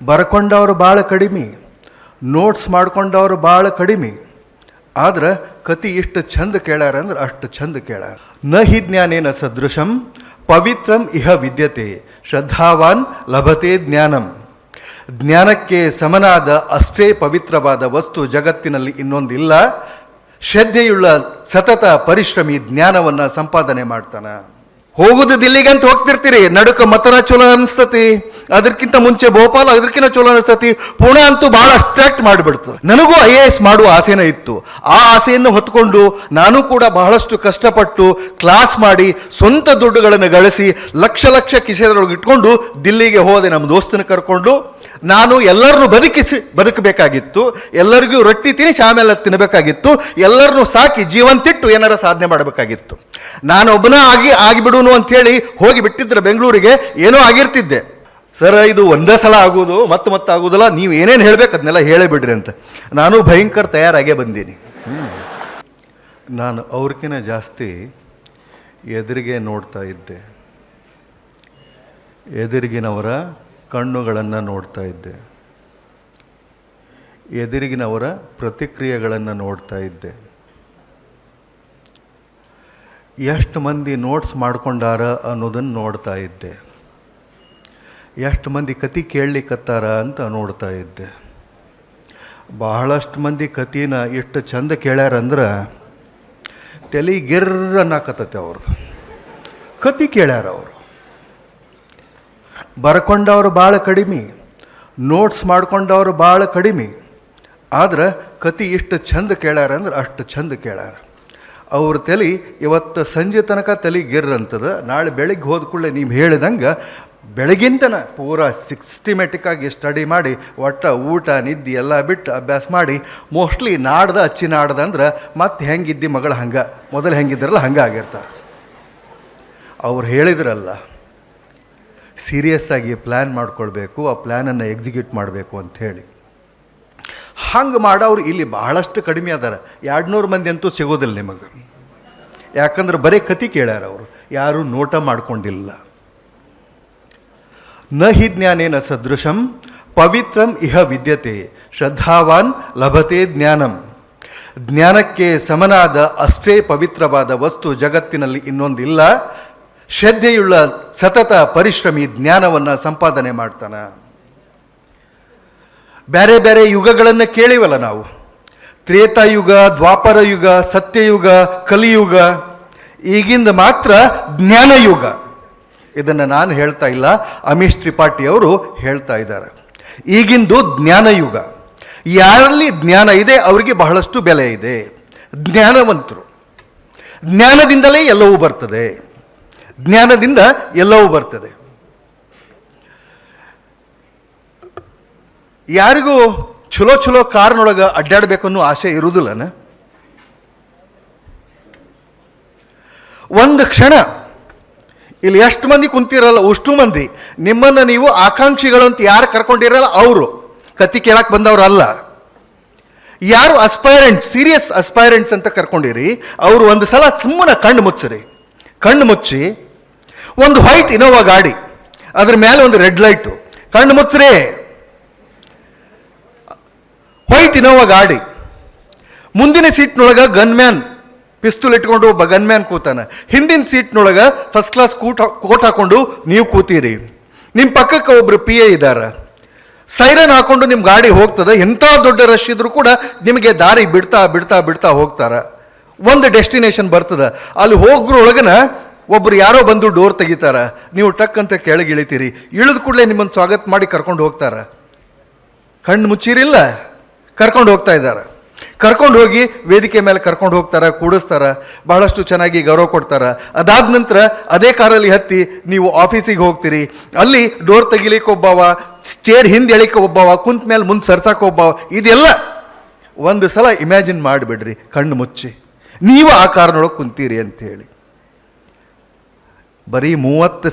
ಬರ್ಕೊಂಡವ್ರು ಭಾಳ ಕಡಿಮೆ, ನೋಟ್ಸ್ ಮಾಡ್ಕೊಂಡವ್ರು ಭಾಳ ಕಡಿಮೆ. ಆದ್ರೆ ಕತಿ ಇಷ್ಟು ಚಂದ ಕೇಳ್ಯಾರ ಅಂದ್ರೆ ಅಷ್ಟು ಚಂದ ಕೇಳ್ಯಾರ. ನ ಹಿ ಜ್ಞಾನೇನ ಸದೃಶಂ ಪವಿತ್ರಂ ಇಹ ವಿದ್ಯತೆ ಶ್ರದ್ಧಾವಾನ್ ಲಭತೆ ಜ್ಞಾನಂ. ಜ್ಞಾನಕ್ಕೆ ಸಮನಾದ ಅಷ್ಟೇ ಪವಿತ್ರವಾದ ವಸ್ತು ಜಗತ್ತಿನಲ್ಲಿ ಇನ್ನೊಂದಿಲ್ಲ. ಶ್ರದ್ಧೆಯುಳ್ಳ ಸತತ ಪರಿಶ್ರಮಿ ಜ್ಞಾನವನ್ನು ಸಂಪಾದನೆ ಮಾಡ್ತಾನೆ. ಹೋಗುದು ದಿಲ್ಲಿಗಂತ ಹೋಗ್ತಿರ್ತೀರಿ, ನಡುಕ ಮತನ ಚಲೋ ಅನಿಸ್ತತಿ, ಅದಕ್ಕಿಂತ ಮುಂಚೆ ಭೋಪಾಲ್ ಅದಕ್ಕಿಂತ ಚಲೋ ಅನಿಸ್ತತಿ, ಪುಣೆ ಅಂತೂ ಭಾಳ ಅಟ್ರಾಕ್ಟ್ ಮಾಡಿಬಿಡ್ತದೆ. ನನಗೂ IAS ಮಾಡುವ ಆಸೆನೇ ಇತ್ತು. ಆ ಆಸೆಯನ್ನು ಹೊತ್ಕೊಂಡು ನಾನು ಕೂಡ ಬಹಳಷ್ಟು ಕಷ್ಟಪಟ್ಟು ಕ್ಲಾಸ್ ಮಾಡಿ ಸ್ವಂತ ದುಡ್ಡುಗಳನ್ನು ಗಳಿಸಿ ಲಕ್ಷ ಲಕ್ಷ ಕಿಸೆದೊಳಗೆ ಇಟ್ಕೊಂಡು ದಿಲ್ಲಿಗೆ ಹೋದೆ. ನಮ್ಮ ದೋಸ್ತನ ಕರ್ಕೊಂಡು ನಾನು ಎಲ್ಲರನ್ನೂ ಬದುಕಬೇಕಾಗಿತ್ತು, ಎಲ್ಲರಿಗೂ ರೊಟ್ಟಿ ತಿನ್ನಿಸಿ ಆಮೇಲೆ ತಿನ್ನಬೇಕಾಗಿತ್ತು, ಎಲ್ಲರನ್ನೂ ಸಾಕಿ ಜೀವಂತಿಟ್ಟು ಏನಾರ ಸಾಧನೆ ಮಾಡಬೇಕಾಗಿತ್ತು. ನಾನು ಒಬ್ಬನ ಆಗಿಬಿಡುನು ಅಂಥೇಳಿ ಹೋಗಿ ಬಿಟ್ಟಿದ್ರೆ ಬೆಂಗಳೂರಿಗೆ ಏನೋ ಆಗಿರ್ತಿದ್ದೆ. ಸರ್ ಇದು ಒಂದೇ ಸಲ ಆಗೋದು ಮತ್ತೆ ಆಗೋದಿಲ್ಲ, ನೀವು ಏನೇನು ಹೇಳ್ಬೇಕು ಅದನ್ನೆಲ್ಲ ಹೇಳೇ ಬಿಡ್ರಿ ಅಂತ ನಾನು ಭಯಂಕರ ತಯಾರಾಗೇ ಬಂದೀನಿ. ನಾನು ಅವ್ರಿಗಿಂತ ಜಾಸ್ತಿ ಎದುರಿಗೆ ನೋಡ್ತಾ ಇದ್ದೆ, ಎದುರಿಗಿನವರ ಕಣ್ಣುಗಳನ್ನು ನೋಡ್ತಾ ಇದ್ದೆ, ಎದುರಿಗಿನವರ ಪ್ರತಿಕ್ರಿಯೆಗಳನ್ನು ನೋಡ್ತಾ ಇದ್ದೆ. ಎಷ್ಟು ಮಂದಿ ನೋಟ್ಸ್ ಮಾಡ್ಕೊಂಡಾರ ಅನ್ನೋದನ್ನು ನೋಡ್ತಾ ಇದ್ದೆ, ಎಷ್ಟು ಮಂದಿ ಕತೆ ಕೇಳಲಿಕ್ಕತ್ತಾರ ಅಂತ ನೋಡ್ತಾ ಇದ್ದೆ. ಬಹಳಷ್ಟು ಮಂದಿ ಕತಿನ ಎಷ್ಟು ಚಂದ ಕೇಳ್ಯಾರಂದ್ರೆ ತಲೆ ಗಿರ್ರನ್ನಾಕತ್ತೈತೆ ಅವ್ರದ್ದು. ಕತೆ ಕೇಳ್ಯಾರ ಅವರು. ಬರ್ಕೊಂಡವ್ರು ಭಾಳ ಕಡಿಮೆ, ನೋಟ್ಸ್ ಮಾಡ್ಕೊಂಡವ್ರು ಭಾಳ ಕಡಿಮೆ. ಆದ್ರೆ ಕತೆ ಇಷ್ಟು ಚಂದ ಕೇಳ್ಯಾರ ಅಂದ್ರೆ ಅಷ್ಟು ಚಂದ ಕೇಳ್ಯಾರ. ಅವ್ರ ತಲೆ ಇವತ್ತು ಸಂಜೆ ತನಕ ತಲೆ ಗಿರ್ರಂತದ. ನಾಳೆ ಬೆಳಗ್ಗೆ ಹೋದ ಕೂಡಲೇ ನೀವು ಹೇಳಿದಂಗೆ ಬೆಳಗಿಂತನ ಪೂರಾ ಸಿಸ್ಟಮೆಟಿಕ್ಕಾಗಿ ಸ್ಟಡಿ ಮಾಡಿ ಒಟ್ಟು ಊಟ ನಿದ್ದೆ ಎಲ್ಲ ಬಿಟ್ಟು ಅಭ್ಯಾಸ ಮಾಡಿ ಮೋಸ್ಟ್ಲಿ ಅಚ್ಚಿ ಅಂದ್ರೆ ಮತ್ತೆ ಹೆಂಗಿದ್ದಿ ಮಗಳು ಹಂಗೆ ಮೊದಲು ಹೆಂಗಿದ್ರಲ್ಲ ಹಂಗೆ ಆಗಿರ್ತಾರೆ. ಅವ್ರು ಹೇಳಿದ್ರಲ್ಲ ಸೀರಿಯಸ್ ಆಗಿ ಪ್ಲ್ಯಾನ್ ಮಾಡ್ಕೊಳ್ಬೇಕು, ಆ ಪ್ಲ್ಯಾನನ್ನು ಎಕ್ಸಿಕ್ಯೂಟ್ ಮಾಡಬೇಕು ಅಂಥೇಳಿ. ಹಂಗೆ ಮಾಡೋರು ಇಲ್ಲಿ ಬಹಳಷ್ಟು ಕಡಿಮೆ ಅದಾರ. 200 ಮಂದಿ ಅಂತೂ ಸಿಗೋದಿಲ್ಲ ನಿಮಗೆ. ಯಾಕಂದ್ರೆ ಬರೀ ಕತೆ ಕೇಳ್ಯಾರ ಅವರು, ಯಾರೂ ನೋಟ ಮಾಡ್ಕೊಂಡಿಲ್ಲ. ನ ಹಿ ಜ್ಞಾನೇನ ಸದೃಶಂ ಪವಿತ್ರಂ ಇಹ ವಿದ್ಯತೆ ಶ್ರದ್ಧಾವಾನ್ ಲಭತೆ ಜ್ಞಾನಂ. ಜ್ಞಾನಕ್ಕೆ ಸಮನಾದ ಅಷ್ಟೇ ಪವಿತ್ರವಾದ ವಸ್ತು ಜಗತ್ತಿನಲ್ಲಿ ಇನ್ನೊಂದಿಲ್ಲ. ಶ್ರದ್ಧೆಯುಳ್ಳ ಸತತ ಪರಿಶ್ರಮಿ ಜ್ಞಾನವನ್ನು ಸಂಪಾದನೆ ಮಾಡ್ತಾನೆ. ಬೇರೆ ಬೇರೆ ಯುಗಗಳನ್ನು ಕೇಳಿವಲ್ಲ ನಾವು, ತ್ರೇತಾಯುಗ, ದ್ವಾಪರ ಯುಗ, ಸತ್ಯಯುಗ, ಕಲಿಯುಗ. ಈಗಿಂದ ಮಾತ್ರ ಜ್ಞಾನಯುಗ. ಇದನ್ನು ನಾನು ಹೇಳ್ತಾ ಇಲ್ಲ, ಅಮೀಶ್ ತ್ರಿಪಾಠಿ ಅವರು ಹೇಳ್ತಾ ಇದ್ದಾರೆ. ಈಗಿಂದು ಜ್ಞಾನಯುಗ. ಯಾರಲ್ಲಿ ಜ್ಞಾನ ಇದೆ ಅವರಿಗೆ ಬಹಳಷ್ಟು ಬೆಲೆ ಇದೆ. ಜ್ಞಾನವಂತರು. ಜ್ಞಾನದಿಂದಲೇ ಎಲ್ಲವೂ ಬರ್ತದೆ, ಜ್ಞಾನದಿಂದ ಎಲ್ಲವೂ ಬರ್ತದೆ. ಯಾರಿಗೂ ಚಲೋ ಚಲೋ ಕಾರ್ನೊಳಗೆ ಅಡ್ಡಾಡಬೇಕು ಅನ್ನೋ ಆಸೆ ಇರುವುದಿಲ್ಲನ? ಒಂದು ಕ್ಷಣ ಇಲ್ಲಿ ಎಷ್ಟು ಮಂದಿ ಕುಂತಿರಲ್ಲ ಅಷ್ಟು ಮಂದಿ ನಿಮ್ಮನ್ನು ನೀವು ಆಕಾಂಕ್ಷಿಗಳು ಅಂತ ಯಾರು ಕರ್ಕೊಂಡಿರಲ್ಲ ಅವರು ಕತ್ತಿ ಕೇಳಕ್ಕೆ ಬಂದವರಲ್ಲ. ಯಾರು ಅಸ್ಪೈರೆಂಟ್ಸ್, ಸೀರಿಯಸ್ ಅಸ್ಪೈರೆಂಟ್ಸ್ ಅಂತ ಕರ್ಕೊಂಡಿರಿ ಅವರು ಒಂದು ಸಲ ಸುಮ್ಮನೆ ಕಣ್ಣು ಮುಚ್ಚಿರಿ. ಕಣ್ಣು ಮುಚ್ಚಿ ಒಂದು ವೈಟ್ ಇನೋವಾ ಗಾಡಿ, ಅದ್ರ ಮೇಲೆ ಒಂದು ರೆಡ್ ಲೈಟು, ಕಣ್ಣು ಮುಚ್ಚ್ರಿ. ವೈಟ್ ಇನೋವಾ ಗಾಡಿ, ಮುಂದಿನ ಸೀಟ್ನೊಳಗೆ ಗನ್ಮ್ಯಾನ್ ಪಿಸ್ತೂಲ್ ಇಟ್ಕೊಂಡು ಒಬ್ಬ ಗನ್ಮ್ಯಾನ್ ಕೂತಾನೆ, ಹಿಂದಿನ ಸೀಟ್ನೊಳಗೆ ಫಸ್ಟ್ ಕ್ಲಾಸ್ ಕೋಟ್ ಹಾಕೊಂಡು ನೀವು ಕೂತೀರಿ. ನಿಮ್ಮ ಪಕ್ಕಕ್ಕೆ ಒಬ್ರು PA ಇದ್ದಾರೆ, ಸೈರನ್ ಹಾಕೊಂಡು ನಿಮ್ಮ ಗಾಡಿ ಹೋಗ್ತದೆ. ಎಂಥ ದೊಡ್ಡ ರಶ್ ಇದ್ರೂ ಕೂಡ ನಿಮಗೆ ದಾರಿ ಬಿಡ್ತಾ ಬಿಡ್ತಾ ಬಿಡ್ತಾ ಹೋಗ್ತಾರೆ. ಒಂದು ಡೆಸ್ಟಿನೇಷನ್ ಬರ್ತದೆ, ಅಲ್ಲಿ ಹೋಗ್ರೊಳಗನ ಒಬ್ರು ಯಾರೋ ಬಂದು ಡೋರ್ ತೆಗಿತಾರ, ನೀವು ಟಕ್ ಅಂತ ಕೆಳಗೆ ಇಳಿತೀರಿ. ಇಳಿದ ಕೂಡಲೇ ನಿಮ್ಮನ್ನು ಸ್ವಾಗತ ಮಾಡಿ ಕರ್ಕೊಂಡು ಹೋಗ್ತಾರೆ. ಕಣ್ಣು ಮುಚ್ಚಿರಿಲ್ಲ, ಕರ್ಕೊಂಡು ಹೋಗ್ತಾ ಇದ್ದಾರೆ. ಕರ್ಕೊಂಡು ಹೋಗಿ ವೇದಿಕೆ ಮೇಲೆ ಕರ್ಕೊಂಡು ಹೋಗ್ತಾರೆ, ಕೂಡಿಸ್ತಾರೆ, ಬಹಳಷ್ಟು ಚೆನ್ನಾಗಿ ಗೌರವ ಕೊಡ್ತಾರೆ. ಅದಾದ ನಂತರ ಅದೇ ಕಾರಲ್ಲಿ ಹತ್ತಿ ನೀವು ಆಫೀಸಿಗೆ ಹೋಗ್ತೀರಿ. ಅಲ್ಲಿ ಡೋರ್ ತೆಗಿಲಿಕ್ಕೆ ಒಬ್ಬವ, ಚೇರ್ ಹಿಂದೆ ಎಳಿಕೆ ಒಬ್ಬವ, ಕುಂತ ಮೇಲೆ ಮುಂದೆ ಸರ್ಸಕ್ಕೆ ಒಬ್ಬವ. ಇದೆಲ್ಲ ಒಂದು ಸಲ ಇಮ್ಯಾಜಿನ್ ಮಾಡಿಬಿಡ್ರಿ, ಕಣ್ಣು ಮುಚ್ಚಿ ನೀವು ಆ ಕಾರ್ನೊಳಗೆ ಕುಂತೀರಿ ಅಂಥೇಳಿ. ಬರೀ 30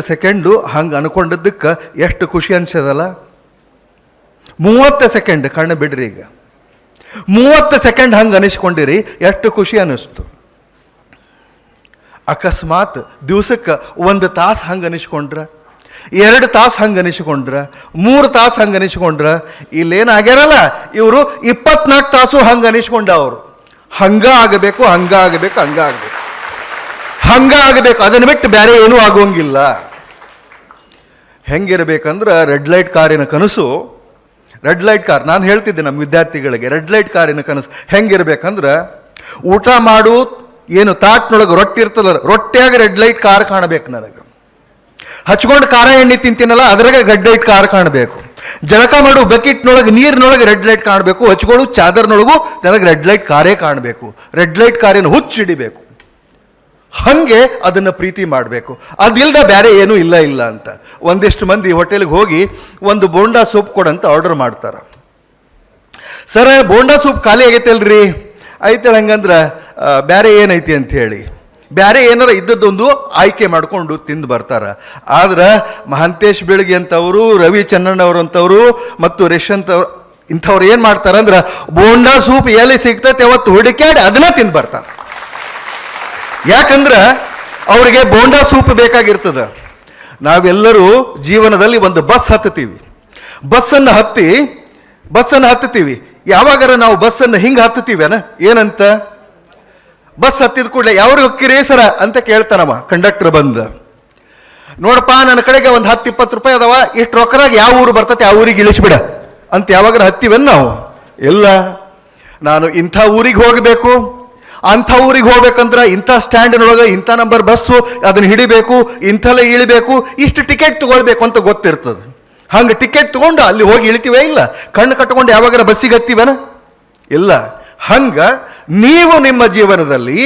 ಸೆಕೆಂಡು ಹಂಗೆ ಅನ್ಕೊಂಡಿದ್ದಕ್ಕೆ ಎಷ್ಟು ಖುಷಿ ಅನ್ಸದಲ್ಲ. 30 ಸೆಕೆಂಡ್ ಕಣ್ಣು ಬಿಡ್ರಿ. ಈಗ 30 ಸೆಕೆಂಡ್ ಹಂಗೆ ಅನಿಸ್ಕೊಂಡಿರಿ, ಎಷ್ಟು ಖುಷಿ ಅನ್ನಿಸ್ತು. ಅಕಸ್ಮಾತ್ ದಿವ್ಸಕ್ಕೆ 1 ತಾಸು ಹಂಗೆ ಅನಿಸ್ಕೊಂಡ್ರೆ 2 ತಾಸು ಹಂಗೆ ಅನಿಸ್ಕೊಂಡ್ರ, 3 ತಾಸು ಹಂಗೆ ಅನಿಸ್ಕೊಂಡ್ರ, ಇಲ್ಲೇನಾಗ್ಯಾರಲ್ಲ ಇವರು 24 ತಾಸು ಹಂಗೆ ಅನಿಸ್ಕೊಂಡ ಅವರು. ಹಂಗ ಆಗಬೇಕು, ಹಂಗ ಆಗಬೇಕು, ಹಂಗ ಆಗಬೇಕು, ಹಂಗ ಆಗಬೇಕು, ಅದನ್ನು ಬಿಟ್ಟು ಬೇರೆ ಏನೂ ಆಗೋಂಗಿಲ್ಲ. ಹೆಂಗಿರ್ಬೇಕಂದ್ರೆ ರೆಡ್ ಲೈಟ್ ಕಾರಿನ ಕನಸು, ರೆಡ್ ಲೈಟ್ ಕಾರ್, ನಾನು ಹೇಳ್ತಿದ್ದೆ ನಮ್ಮ ವಿದ್ಯಾರ್ಥಿಗಳಿಗೆ, ರೆಡ್ ಲೈಟ್ ಕಾರಿನ ಕನಸು ಹೆಂಗಿರ್ಬೇಕಂದ್ರೆ, ಊಟ ಮಾಡು ಏನು ತಾಟ್ನೊಳಗೆ ರೊಟ್ಟಿ ಇರ್ತದ, ರೊಟ್ಟಿಯಾಗ ರೆಡ್ ಲೈಟ್ ಕಾರ್ ಕಾಣಬೇಕು ನನಗೆ. ಹಚ್ಕೊಂಡು ಖಾರ ಎಣ್ಣೆ ತಿಂತೀನಲ್ಲ ಅದ್ರಾಗ ರೆಡ್ ಲೈಟ್ ಕಾರ್ ಕಾಣಬೇಕು. ಜಳಕ ಮಾಡು ಬಕೆಟ್ನೊಳಗೆ ನೀರಿನೊಳಗೆ ರೆಡ್ ಲೈಟ್ ಕಾಣಬೇಕು. ಹಚ್ಕೊಂಡು ಚಾದರ್ನೊಳಗೂ ನನಗೆ ರೆಡ್ ಲೈಟ್ ಕಾರೇ ಕಾಣಬೇಕು. ರೆಡ್ ಲೈಟ್ ಕಾರಿನ ಹುಚ್ಚಿಡಿಬೇಕು. ಹಾಗೆ ಅದನ್ನು ಪ್ರೀತಿ ಮಾಡಬೇಕು. ಅದಿಲ್ಲದ ಬೇರೆ ಏನೂ ಇಲ್ಲ ಇಲ್ಲ ಅಂತ. ಒಂದಿಷ್ಟು ಮಂದಿ ಹೋಟೆಲ್ಗೆ ಹೋಗಿ ಒಂದು ಬೋಂಡಾ ಸೂಪ್ ಕೊಡಂತ ಆರ್ಡರ್ ಮಾಡ್ತಾರೆ. ಸರ್ ಬೋಂಡಾ ಸೂಪ್ ಖಾಲಿ ಆಗೈತೆ ಅಲ್ರಿ, ಐತೆ ಹಂಗಂದ್ರೆ ಬೇರೆ ಏನೈತಿ ಅಂತ ಹೇಳಿ ಬೇರೆ ಏನಾರ ಇದ್ದದ್ದೊಂದು ಆಯ್ಕೆ ಮಾಡಿಕೊಂಡು ತಿಂದು ಬರ್ತಾರೆ. ಆದ್ರೆ ಮಹಾಂತೇಶ್ ಬೀಳ್ಗಿ ಅಂತವರು, ರವಿ ಚನ್ನಣ್ಣವ್ರು ಅಂತವರು ಮತ್ತು ರೇಷಂತ್ ಅವ್ರು ಇಂಥವ್ರು ಏನು ಮಾಡ್ತಾರಂದ್ರೆ ಬೋಂಡಾ ಸೂಪ್ ಎಲ್ಲಿ ಸಿಗ್ತೈತೆ ಅವತ್ತು ಹುಡುಕ್ಯಾಡಿ ಅದನ್ನ ತಿಂದು ಬರ್ತಾರೆ. ಯಾಕಂದ್ರೆ ಅವರಿಗೆ ಬೋಂಡಾ ಸೂಪ್ ಬೇಕಾಗಿರ್ತದೆ. ನಾವೆಲ್ಲರೂ ಜೀವನದಲ್ಲಿ ಒಂದು ಬಸ್ ಹತ್ತೀವಿ. ಬಸ್ಸನ್ನು ಹತ್ತೀವಿ. ಯಾವಾಗಾರ ನಾವು ಬಸ್ಸನ್ನು ಹಿಂಗೆ ಹತ್ತೀವೇನ ಏನಂತ, ಬಸ್ ಹತ್ತಿದ ಕೂಡಲೇ ಯಾವ್ರಿಗೆ ಹೋಗ್ತೀರಿ ಸರ ಅಂತ ಕೇಳ್ತಾನವ ಕಂಡಕ್ಟರ್ ಬಂದು. ನೋಡಪ್ಪ ನನ್ನ ಕಡೆಗೆ ಒಂದು 10-20 ರೂಪಾಯಿ ಅದಾವ, ಇಷ್ಟು ರೊಕ್ಕದಾಗ ಯಾವ ಊರು ಬರ್ತತೆ ಆ ಊರಿಗೆ ಇಳಿಸ್ಬಿಡ ಅಂತ ಯಾವಾಗಾರ ಹತ್ತೀವೇನು ನಾವು? ಇಲ್ಲ, ನಾನು ಇಂಥ ಊರಿಗೆ ಹೋಗಬೇಕು, ಅಂಥ ಊರಿಗೆ ಹೋಗ್ಬೇಕಂದ್ರೆ ಇಂಥ ಸ್ಟ್ಯಾಂಡಿನೊಳಗೆ ಇಂಥ ನಂಬರ್ ಬಸ್ಸು ಅದನ್ನು ಹಿಡಿಬೇಕು, ಇಂಥಲ್ಲೇ ಇಳಿಬೇಕು, ಇಷ್ಟು ಟಿಕೆಟ್ ತೊಗೊಳ್ಬೇಕು ಅಂತ ಗೊತ್ತಿರ್ತದೆ. ಹಂಗೆ ಟಿಕೆಟ್ ತೊಗೊಂಡು ಅಲ್ಲಿ ಹೋಗಿ ಇಳಿತೀವೇ ಇಲ್ಲ? ಕಣ್ಣು ಕಟ್ಕೊಂಡು ಯಾವಾಗಾರ ಬಸ್ಸಿಗೆ ಹತ್ತೀವನ? ಇಲ್ಲ. ಹಂಗೆ ನೀವು ನಿಮ್ಮ ಜೀವನದಲ್ಲಿ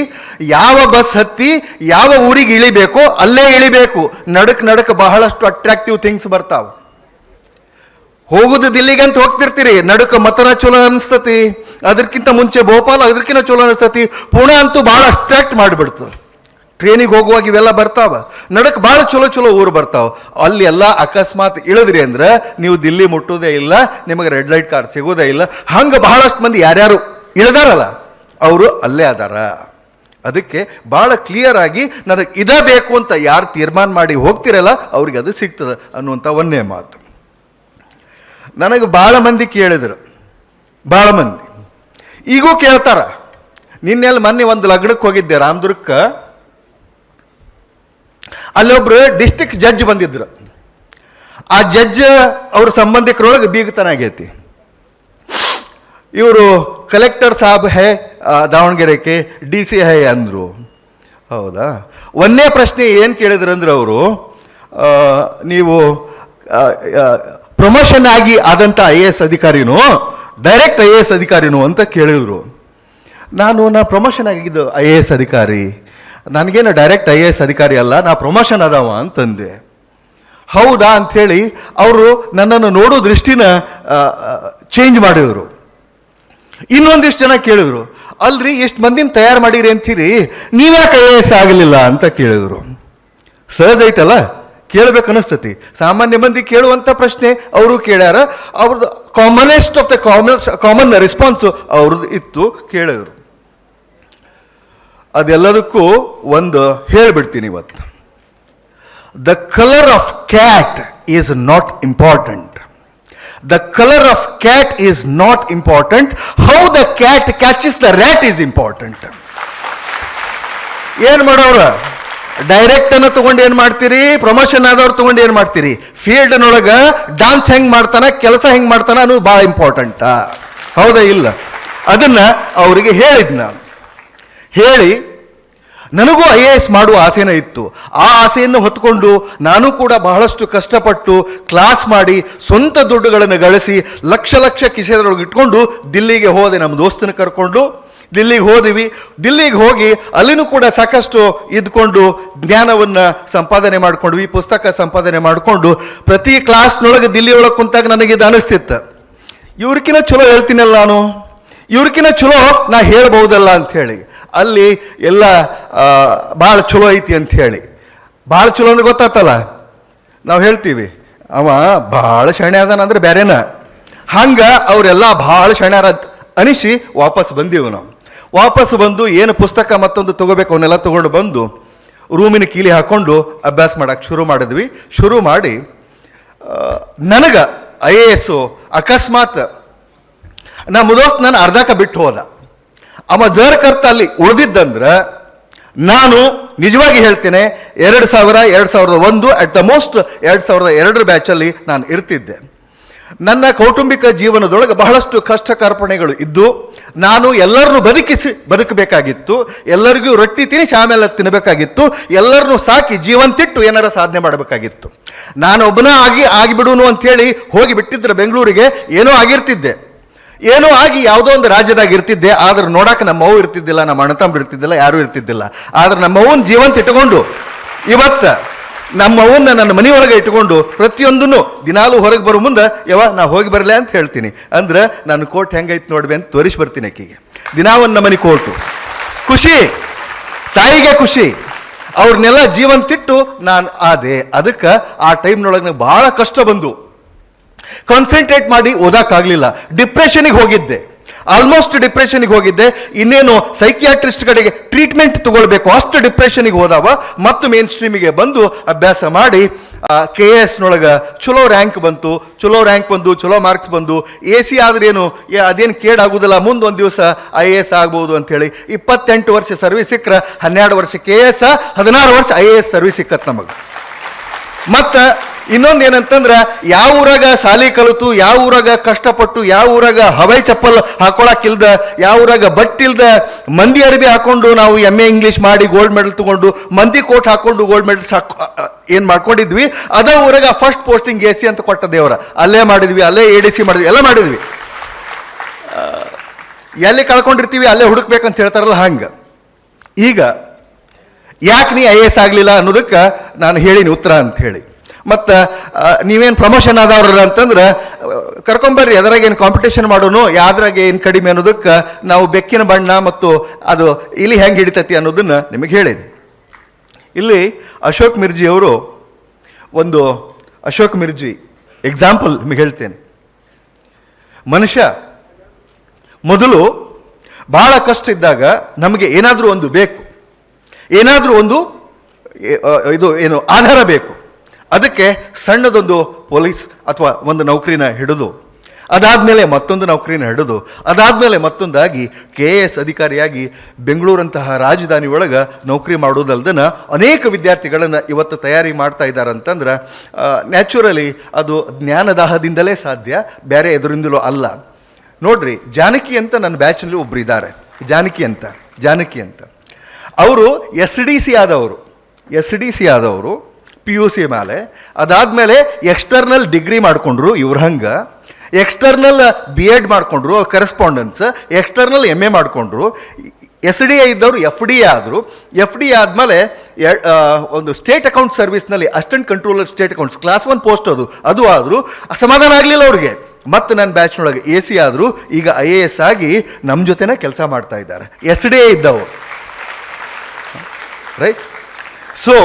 ಯಾವ ಬಸ್ ಹತ್ತಿ ಯಾವ ಊರಿಗೆ ಇಳಿಬೇಕೋ ಅಲ್ಲೇ ಇಳಿಬೇಕು. ನಡಕ್ ಬಹಳಷ್ಟು ಅಟ್ರಾಕ್ಟಿವ್ ಥಿಂಗ್ಸ್ ಬರ್ತಾವೆ. ಹೋಗುದು ದಿಲ್ಲಿಗೆ ಅಂತ ಹೋಗ್ತಿರ್ತೀರಿ, ನಡುಕ ಮಥುರಾ ಚಲೋ ಅನಿಸ್ತತಿ, ಅದಕ್ಕಿಂತ ಮುಂಚೆ ಭೋಪಾಲ್ ಅದಕ್ಕಿಂತ ಚಲೋ ಅನಿಸ್ತತಿ, ಪುಣೆ ಅಂತೂ ಭಾಳ ಅಟ್ರಾಕ್ಟ್ ಮಾಡಿಬಿಡ್ತದೆ. ಟ್ರೈನಿಗೆ ಹೋಗುವಾಗ ಇವೆಲ್ಲ ಬರ್ತಾವ, ನಡಕ್ ಭಾಳ ಚಲೋ ಊರು ಬರ್ತಾವ. ಅಲ್ಲಿ ಎಲ್ಲ ಅಕಸ್ಮಾತ್ ಇಳಿದ್ರಿ ಅಂದ್ರೆ ನೀವು ದಿಲ್ಲಿ ಮುಟ್ಟೋದೇ ಇಲ್ಲ, ನಿಮಗೆ ರೆಡ್ ಲೈಟ್ ಕಾರ್ ಸಿಗೋದೇ ಇಲ್ಲ. ಹಂಗೆ ಬಹಳಷ್ಟು ಮಂದಿ ಯಾರ್ಯಾರು ಇಳಿದಾರಲ್ಲ ಅವರು ಅಲ್ಲೇ ಅದಾರ. ಅದಕ್ಕೆ ಭಾಳ ಕ್ಲಿಯರ್ ಆಗಿ ನನಗೆ ಇದೇ ಬೇಕು ಅಂತ ಯಾರು ತೀರ್ಮಾನ ಮಾಡಿ ಹೋಗ್ತಿರಲ್ಲ ಅವ್ರಿಗೆ ಅದು ಸಿಗ್ತದೆ ಅನ್ನುವಂಥ ಒಂದೇ ಮಾತು. ನನಗೆ ಭಾಳ ಮಂದಿ ಕೇಳಿದರು, ಭಾಳ ಮಂದಿ ಈಗೂ ಕೇಳ್ತಾರ. ನಿನ್ನೆಲ್ಲಿ ಮೊನ್ನೆ ಒಂದು ಲಗ್ನಕ್ಕೆ ಹೋಗಿದ್ದೆ ರಾಮದುರ್ಗಕ್ಕೆ. ಅಲ್ಲೊಬ್ರು ಡಿಸ್ಟ್ರಿಕ್ಟ್ ಜಡ್ಜ್ ಬಂದಿದ್ರು. ಆ ಜಡ್ಜ್ ಅವ್ರ ಸಂಬಂಧಿಕರೊಳಗೆ ಬೀಗತನ ಆಗೈತಿ. ಇವರು ಕಲೆಕ್ಟರ್ ಸಾಬ್ ಹೇ ದಾವಣಗೆರೆಗೆ, DC ಹೇ ಅಂದರು. ಹೌದಾ? ಒಂದೇ ಪ್ರಶ್ನೆ ಏನು ಕೇಳಿದ್ರು ಅಂದ್ರೆ ಅವರು, ನೀವು ಪ್ರಮೋಷನ್ ಆಗಿ ಆದಂಥ IAS ಅಧಿಕಾರಿನೋ ಡೈರೆಕ್ಟ್ IAS ಅಧಿಕಾರಿನೋ ಅಂತ ಕೇಳಿದ್ರು. ನಾ ಪ್ರಮೋಷನ್ ಆಗಿದ್ದು IAS ಅಧಿಕಾರಿ, ನನಗೇನು ಡೈರೆಕ್ಟ್ IAS ಅಧಿಕಾರಿ ಅಲ್ಲ, ನಾ ಪ್ರಮೋಷನ್ ಅದಾವ ಅಂತಂದೆ. ಹೌದಾ ಅಂಥೇಳಿ ಅವರು ನನ್ನನ್ನು ನೋಡೋ ದೃಷ್ಟಿನ ಚೇಂಜ್ ಮಾಡಿದರು. ಇನ್ನೊಂದಿಷ್ಟು ಜನ ಕೇಳಿದ್ರು, ಅಲ್ರಿ ಎಷ್ಟು ಮಂದಿನ ತಯಾರು ಮಾಡಿರಿ ಅಂತೀರಿ, ನೀವ್ಯಾಕೆ IAS ಆಗಲಿಲ್ಲ ಅಂತ ಕೇಳಿದ್ರು. ಸಹಜ ಐತಲ್ಲ, ಕೇಳಬೇಕು ಅನಿಸ್ತತಿ. ಸಾಮಾನ್ಯ ಮಂದಿ ಕೇಳುವಂಥ ಪ್ರಶ್ನೆ ಅವರು ಕೇಳ್ಯಾರ. ಅವ್ರದ್ದು commonest of the common response ಅವ್ರದ್ದು ಇತ್ತು, ಕೇಳಿದ್ರು. ಅದೆಲ್ಲದಕ್ಕೂ ಒಂದು ಹೇಳಿಬಿಡ್ತೀನಿ ಇವತ್ತು. The colour of cat is not important. The color of cat is not important. How the cat catches the rat is important. ಏನು ಮಾಡೋರ? ಡೈರೆಕ್ಟ್ ಅನ್ನು ತಗೊಂಡು ಏನು ಮಾಡ್ತೀರಿ, ಪ್ರಮೋಷನ್ ಆದವ್ರು ತಗೊಂಡು ಏನು ಮಾಡ್ತೀರಿ, ಫೀಲ್ಡ್ನೊಳಗೆ ಡಾನ್ಸ್ ಹೆಂಗೆ ಮಾಡ್ತಾನೆ, ಕೆಲಸ ಹೆಂಗೆ ಮಾಡ್ತಾನೆ ಅನ್ನೋದು ಭಾಳ ಇಂಪಾರ್ಟೆಂಟಾ? ಹೌದಾ ಇಲ್ಲ? ಅದನ್ನು ಅವರಿಗೆ ಹೇಳಿದ್ ನಾನು. ಹೇಳಿ ನನಗೂ IAS ಮಾಡುವ ಆಸೆನ ಇತ್ತು. ಆ ಆಸೆಯನ್ನು ಹೊತ್ಕೊಂಡು ನಾನು ಕೂಡ ಬಹಳಷ್ಟು ಕಷ್ಟಪಟ್ಟು ಕ್ಲಾಸ್ ಮಾಡಿ ಸ್ವಂತ ದುಡ್ಡುಗಳನ್ನು ಗಳಿಸಿ ಲಕ್ಷ ಕಿಸೆದೊಳಗೆ ಇಟ್ಕೊಂಡು ದಿಲ್ಲಿಗೆ ಹೋದೆ. ನಮ್ಮ ದೋಸ್ತನ ಕರ್ಕೊಂಡು ದಿಲ್ಲಿಗೆ ಹೋದಿವಿ. ದಿಲ್ಲಿಗೆ ಹೋಗಿ ಅಲ್ಲಿನೂ ಕೂಡ ಸಾಕಷ್ಟು ಇದ್ಕೊಂಡು ಜ್ಞಾನವನ್ನು ಸಂಪಾದನೆ ಮಾಡ್ಕೊಂಡ್ವಿ, ಪುಸ್ತಕ ಸಂಪಾದನೆ ಮಾಡಿಕೊಂಡು ಪ್ರತಿ ಕ್ಲಾಸ್ನೊಳಗೆ ದಿಲ್ಲಿ ಒಳಗೆ ಕುಂತಾಗ ನನಗಿದು ಅನಿಸ್ತಿತ್ತು, ಇವ್ರಕಿನ ಚಲೋ ಹೇಳ್ತೀನಲ್ಲ ನಾನು, ಇವ್ರಕಿನ ಚಲೋ ನಾ ಹೇಳ್ಬಹುದಲ್ಲ ಅಂಥೇಳಿ. ಅಲ್ಲಿ ಎಲ್ಲ ಭಾಳ ಚಲೋ ಐತಿ ಅಂಥೇಳಿ. ಭಾಳ ಚಲೋ ಅಂದ್ರೆ ಗೊತ್ತಾಗ್ತಲ್ಲ, ನಾವು ಹೇಳ್ತೀವಿ ಅವ ಭಾಳ ಶಣೆ ಅದಾನ ಅಂದ್ರೆ ಬೇರೆನ. ಹಂಗೆ ಅವರೆಲ್ಲ ಭಾಳ ಶಣ್ಯಾರ ಅನಿಸಿ ವಾಪಸ್ ಬಂದೀವಿ ನಾವು. ವಾಪಸ್ ಬಂದು ಏನು ಪುಸ್ತಕ ಮತ್ತೊಂದು ತೊಗೋಬೇಕು ಅವನ್ನೆಲ್ಲ ತೊಗೊಂಡು ಬಂದು ರೂಮಿನ ಕೀಲಿ ಹಾಕ್ಕೊಂಡು ಅಭ್ಯಾಸ ಮಾಡೋಕ್ಕೆ ಶುರು ಮಾಡಿ ನನಗೆ IAS ಅಕಸ್ಮಾತ್ ನಾನು ಅರ್ಧಕ್ಕೆ ಬಿಟ್ಟು ಹೋದ. ಅವ ಜರ್ಕರ್ತ ಅಲ್ಲಿ ಉಳಿದಿದ್ದಂದ್ರೆ ನಾನು ನಿಜವಾಗಿ ಹೇಳ್ತೇನೆ 2001 ಅಟ್ ದ ಮೋಸ್ಟ್ 2002 ಬ್ಯಾಚಲ್ಲಿ ನಾನು ಇರ್ತಿದ್ದೆ. ನನ್ನ ಕೌಟುಂಬಿಕ ಜೀವನದೊಳಗೆ ಬಹಳಷ್ಟು ಕಷ್ಟ ಕಾರ್ಪಣ್ಯಗಳು ಇದ್ದು ನಾನು ಎಲ್ಲರನ್ನೂ ಬದುಕಬೇಕಾಗಿತ್ತು, ಎಲ್ಲರಿಗೂ ರೊಟ್ಟಿ ತಿನ್ನಿಸಿ ಆಮೇಲೆ ತಿನ್ನಬೇಕಾಗಿತ್ತು, ಎಲ್ಲರನ್ನೂ ಸಾಕಿ ಜೀವಂತಿಟ್ಟು ಏನಾರ ಸಾಧನೆ ಮಾಡಬೇಕಾಗಿತ್ತು. ನಾನು ಒಬ್ಬನ ಆಗಿಬಿಡುನು ಅಂಥೇಳಿ ಹೋಗಿ ಬಿಟ್ಟಿದ್ರೆ ಬೆಂಗಳೂರಿಗೆ ಏನೋ ಆಗಿರ್ತಿದ್ದೆ, ಏನೋ ಆಗಿ ಯಾವುದೋ ಒಂದು ರಾಜ್ಯದಾಗ ಇರ್ತಿದ್ದೆ. ಆದ್ರೆ ನೋಡಕ್ಕೆ ನಮ್ಮ ಅವ್ವ ಇರ್ತಿದ್ದಿಲ್ಲ, ನಮ್ಮ ಅಣ್ಣತಮ್ಮ ಇರ್ತಿದ್ದಿಲ್ಲ, ಯಾರೂ ಇರ್ತಿದ್ದಿಲ್ಲ. ಆದ್ರೆ ನಮ್ಮ ಅವ್ವನ ಜೀವಂತ ಇಟ್ಕೊಂಡು ಇವತ್ತು ನಮ್ಮ ಅವನ್ನ ನನ್ನ ಮನೆಯೊಳಗೆ ಇಟ್ಕೊಂಡು ಪ್ರತಿಯೊಂದನ್ನು ದಿನಾಲೂ ಹೊರಗೆ ಬರೋ ಮುಂದೆ ನಾ ಹೋಗಿ ಬರಲೇ ಅಂತ ಹೇಳ್ತೀನಿ. ಅಂದ್ರೆ ನಾನು ಕೋರ್ಟ್ ಹೆಂಗೈತೆ ನೋಡ್ಬಿ ಅಂತ ತೋರಿಸಿ ಬರ್ತೀನಿ ಆಕಿಗೆ. ದಿನಾ ಒಂದು ನಮ್ಮನೆ ಕೋರ್ಟು. ಖುಷಿ, ತಾಯಿಗೆ ಖುಷಿ. ಅವ್ರನ್ನೆಲ್ಲ ಜೀವಂತಿಟ್ಟು ನಾನು ಆದೆ. ಅದಕ್ಕೆ ಆ ಟೈಮ್ನೊಳಗೆ ನಂಗೆ ಭಾಳ ಕಷ್ಟ ಬಂದು ಕಾನ್ಸಂಟ್ರೇಟ್ ಮಾಡಿ ಓದಕ್ಕಾಗಲಿಲ್ಲ. ಡಿಪ್ರೆಷನಿಗೆ ಹೋಗಿದ್ದೆ, ಆಲ್ಮೋಸ್ಟ್ ಡಿಪ್ರೆಷನ್ಗೆ ಹೋಗಿದ್ದೆ. ಇನ್ನೇನು ಸೈಕಿಯಾಟ್ರಿಸ್ಟ್ ಕಡೆಗೆ ಟ್ರೀಟ್ಮೆಂಟ್ ತಗೊಳ್ಬೇಕು ಅಷ್ಟು ಡಿಪ್ರೆಷನ್ಗೆ ಹೋದವ. ಮತ್ತು ಮೇನ್ ಸ್ಟ್ರೀಮಿಗೆ ಬಂದು ಅಭ್ಯಾಸ ಮಾಡಿ KSನೊಳಗೆ ಚಲೋ ರ್ಯಾಂಕ್ ಬಂತು, ಚಲೋ ಮಾರ್ಕ್ಸ್ ಬಂದು. AC ಆದ್ರೇನು ಅದೇನು ಕೇಡಾಗೋದಿಲ್ಲ, ಮುಂದೆ ಒಂದು ದಿವಸ IAS ಆಗ್ಬೋದು ಅಂಥೇಳಿ 28 ವರ್ಷ ಸರ್ವಿಸ್ ಸಿಕ್ಕರೆ 12 ವರ್ಷ KS, 16 ವರ್ಷ IAS ಸರ್ವಿಸ್ ಸಿಕ್ಕತ್ ನಮಗೆ. ಮತ್ತು ಇನ್ನೊಂದು ಏನಂತಂದ್ರೆ ಯಾವ ಊರಾಗ ಸಾಲಿ ಕಲಿತು, ಯಾವ ಊರಾಗ ಕಷ್ಟಪಟ್ಟು, ಯಾವ ಊರಾಗ ಹವೈ ಚಪ್ಪಲ್ ಹಾಕೊಳಕ್ಕಿಲ್ದ, ಯಾವ ಊರಾಗ ಬಟ್ಟಿಲ್ದ ಮಂದಿ ಅರಿಬಿ ಹಾಕೊಂಡು ನಾವು MA ಇಂಗ್ಲೀಷ್ ಮಾಡಿ ಗೋಲ್ಡ್ ಮೆಡಲ್ ತಗೊಂಡು ಮಂದಿ ಕೋಟ್ ಹಾಕೊಂಡು ಗೋಲ್ಡ್ ಮೆಡಲ್ಸ್ ಏನು ಮಾಡ್ಕೊಂಡಿದ್ವಿ, ಅದ ಊರಾಗ ಫಸ್ಟ್ ಪೋಸ್ಟಿಂಗ್ AC ಅಂತ ಕೊಟ್ಟ ದೇವರ. ಅಲ್ಲೇ ಮಾಡಿದ್ವಿ, ಅಲ್ಲೇ ADC ಮಾಡಿದ್ವಿ, ಎಲ್ಲ ಮಾಡಿದ್ವಿ. ಎಲ್ಲಿ ಕಳ್ಕೊಂಡಿರ್ತೀವಿ ಅಲ್ಲೇ ಹುಡುಕ್ಬೇಕಂತ ಹೇಳ್ತಾರಲ್ಲ ಹಂಗೆ. ಈಗ ಯಾಕೆ ನೀ IAS ಆಗಲಿಲ್ಲ ಅನ್ನೋದಕ್ಕೆ ನಾನು ಹೇಳಿನಿ ಉತ್ತರ ಅಂತ ಹೇಳಿ. ಮತ್ತು ನೀವೇನು ಪ್ರಮೋಷನ್ ಆದವ್ರ ಅಂತಂದ್ರೆ ಕರ್ಕೊಂಬರ್ರಿ, ಅದರಾಗ ಏನು ಕಾಂಪಿಟೇಷನ್ ಮಾಡೋನು, ಯಾವ್ದ್ರಾಗ ಏನು ಕಡಿಮೆ ಅನ್ನೋದಕ್ಕೆ ನಾವು ಬೆಕ್ಕಿನ ಬಣ್ಣ ಮತ್ತು ಅದು ಇಲ್ಲಿ ಹೆಂಗೆ ಹಿಡಿತೈತಿ ಅನ್ನೋದನ್ನು ನಿಮಗೆ ಹೇಳೀನಿ. ಇಲ್ಲಿ ಅಶೋಕ್ ಮಿರ್ಜಿ ಅವರು ಅಶೋಕ್ ಮಿರ್ಜಿ ಎಕ್ಸಾಂಪಲ್ ನಿಮಗೆ ಹೇಳ್ತೇನೆ. ಮನುಷ್ಯ ಮೊದಲು ಭಾಳ ಕಷ್ಟ ಇದ್ದಾಗ ನಮಗೆ ಏನಾದರೂ ಒಂದು ಬೇಕು, ಏನಾದರೂ ಒಂದು ಆಧಾರ ಬೇಕು. ಅದಕ್ಕೆ ಸಣ್ಣದೊಂದು ಪೊಲೀಸ್ ಅಥವಾ ಒಂದು ನೌಕರಿನ ಹಿಡಿದು, ಅದಾದಮೇಲೆ ಮತ್ತೊಂದು ನೌಕರಿನ ಹಿಡಿದು, ಅದಾದಮೇಲೆ ಮತ್ತೊಂದಾಗಿ KS ಅಧಿಕಾರಿಯಾಗಿ ಬೆಂಗಳೂರಂತಹ ರಾಜಧಾನಿ ಒಳಗೆ ನೌಕರಿ ಮಾಡೋದಲ್ದನ ಅನೇಕ ವಿದ್ಯಾರ್ಥಿಗಳನ್ನು ಇವತ್ತು ತಯಾರಿ ಮಾಡ್ತಾ ಇದ್ದಾರೆ. ಅಂತಂದ್ರೆ ನ್ಯಾಚುರಲಿ ಅದು ಜ್ಞಾನದಾಹದಿಂದಲೇ ಸಾಧ್ಯ, ಬೇರೆ ಎದುರಿಂದಲೂ ಅಲ್ಲ. ನೋಡ್ರಿ, ಜಾನಕಿ ಅಂತ ನನ್ನ ಬ್ಯಾಚ್ನಲ್ಲಿ ಒಬ್ರು ಇದ್ದಾರೆ, ಜಾನಕಿ ಅಂತ. ಅವರು SDC ಆದವರು PUC ಮೇಲೆ. ಅದಾದಮೇಲೆ ಎಕ್ಸ್ಟರ್ನಲ್ ಡಿಗ್ರಿ ಮಾಡಿಕೊಂಡ್ರು, ಇವ್ರ ಹಂಗೆ ಎಕ್ಸ್ಟರ್ನಲ್ BEd ಮಾಡಿಕೊಂಡ್ರು, ಕರೆಸ್ಪಾಂಡೆನ್ಸ್, ಎಕ್ಸ್ಟರ್ನಲ್ MA ಮಾಡಿಕೊಂಡ್ರು. SDA ಇದ್ದವರು FDA ಆದರು. FDA ಆದಮೇಲೆ ಒಂದು ಸ್ಟೇಟ್ ಅಕೌಂಟ್ ಸರ್ವಿಸ್ನಲ್ಲಿ assistant controller state accounts class 1 post ಅದು ಆದರೂ ಸಮಾಧಾನ ಆಗಲಿಲ್ಲ ಅವ್ರಿಗೆ. ಮತ್ತು ನನ್ನ ಬ್ಯಾಚ್ನೊಳಗೆ AC ಆದರು. ಈಗ IAS ಆಗಿ ನಮ್ಮ ಜೊತೆನೇ ಕೆಲಸ ಮಾಡ್ತಾ ಇದ್ದಾರೆ, SDA ಇದ್ದವರು. Right. So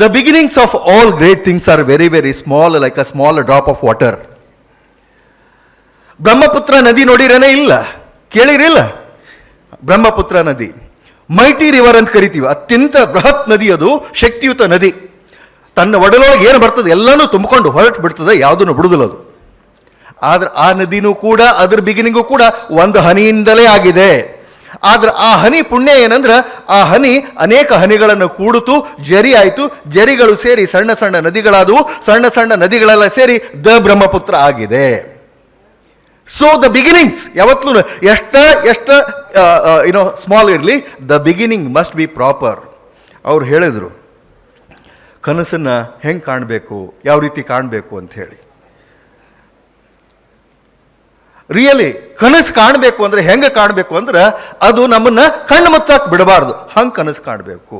the beginnings of all great things are very, very small, like a small drop of water. Brahmaputra ನದಿ ನೋಡಿರೇನೇ ಇಲ್ಲ, ಕೇಳಿರಿಲ್ಲ? ಬ್ರಹ್ಮಪುತ್ರ ನದಿ ಮೈಟಿ ರಿವರ್ ಅಂತ ಕರಿತೀವಿ. ಅತ್ಯಂತ ಬೃಹತ್ ನದಿ, ಅದು ಶಕ್ತಿಯುತ ನದಿ. ತನ್ನ ಒಡಲೊಳಗೆ ಏನು ಬರ್ತದೆ ಎಲ್ಲನೂ ತುಂಬಿಕೊಂಡು ಹೊರಟು ಬಿಡ್ತದೆ, ಯಾವುದನ್ನು ಬಿಡುದಿಲ್ಲ ಅದು. ಆದ್ರೆ ಆ ನದಿನೂ ಕೂಡ ಅದ್ರ ಬಿಗಿನಿಂಗು ಕೂಡ ಒಂದು ಹನಿಯಿಂದಲೇ ಆಗಿದೆ. ಆದ್ರೆ ಆ ಹನಿ ಪುಣ್ಯ ಏನಂದ್ರೆ ಆ ಹನಿ ಅನೇಕ ಹನಿಗಳನ್ನು ಕೂಡಿತು, ಜರಿ ಆಯಿತು, ಜರಿಗಳು ಸೇರಿ ಸಣ್ಣ ಸಣ್ಣ ನದಿಗಳಾದವು, ಸಣ್ಣ ಸಣ್ಣ ನದಿಗಳೆಲ್ಲ ಸೇರಿ ದ ಬ್ರಹ್ಮಪುತ್ರ ಆಗಿದೆ. ಸೊ ದ ಬಿಗಿನಿಂಗ್ಸ್ ಯಾವತ್ತೂ ಎಷ್ಟು ಸ್ಮಾಲ್ ಇರಲಿ, the beginning must be proper. ಅವ್ರು ಹೇಳಿದರು ಕನಸನ್ನು ಹೆಂಗೆ ಕಾಣಬೇಕು, ಯಾವ ರೀತಿ ಕಾಣಬೇಕು ಅಂತ ಹೇಳಿ. ರಿಯಲಿ ಕನಸು ಕಾಣಬೇಕು ಅಂದರೆ ಹೆಂಗೆ ಕಾಣಬೇಕು ಅಂದ್ರೆ ಅದು ನಮ್ಮನ್ನು ಕಣ್ಣು ಮುಚ್ಚಾಕ್ ಬಿಡಬಾರ್ದು, ಹಂಗೆ ಕನಸು ಕಾಣಬೇಕು.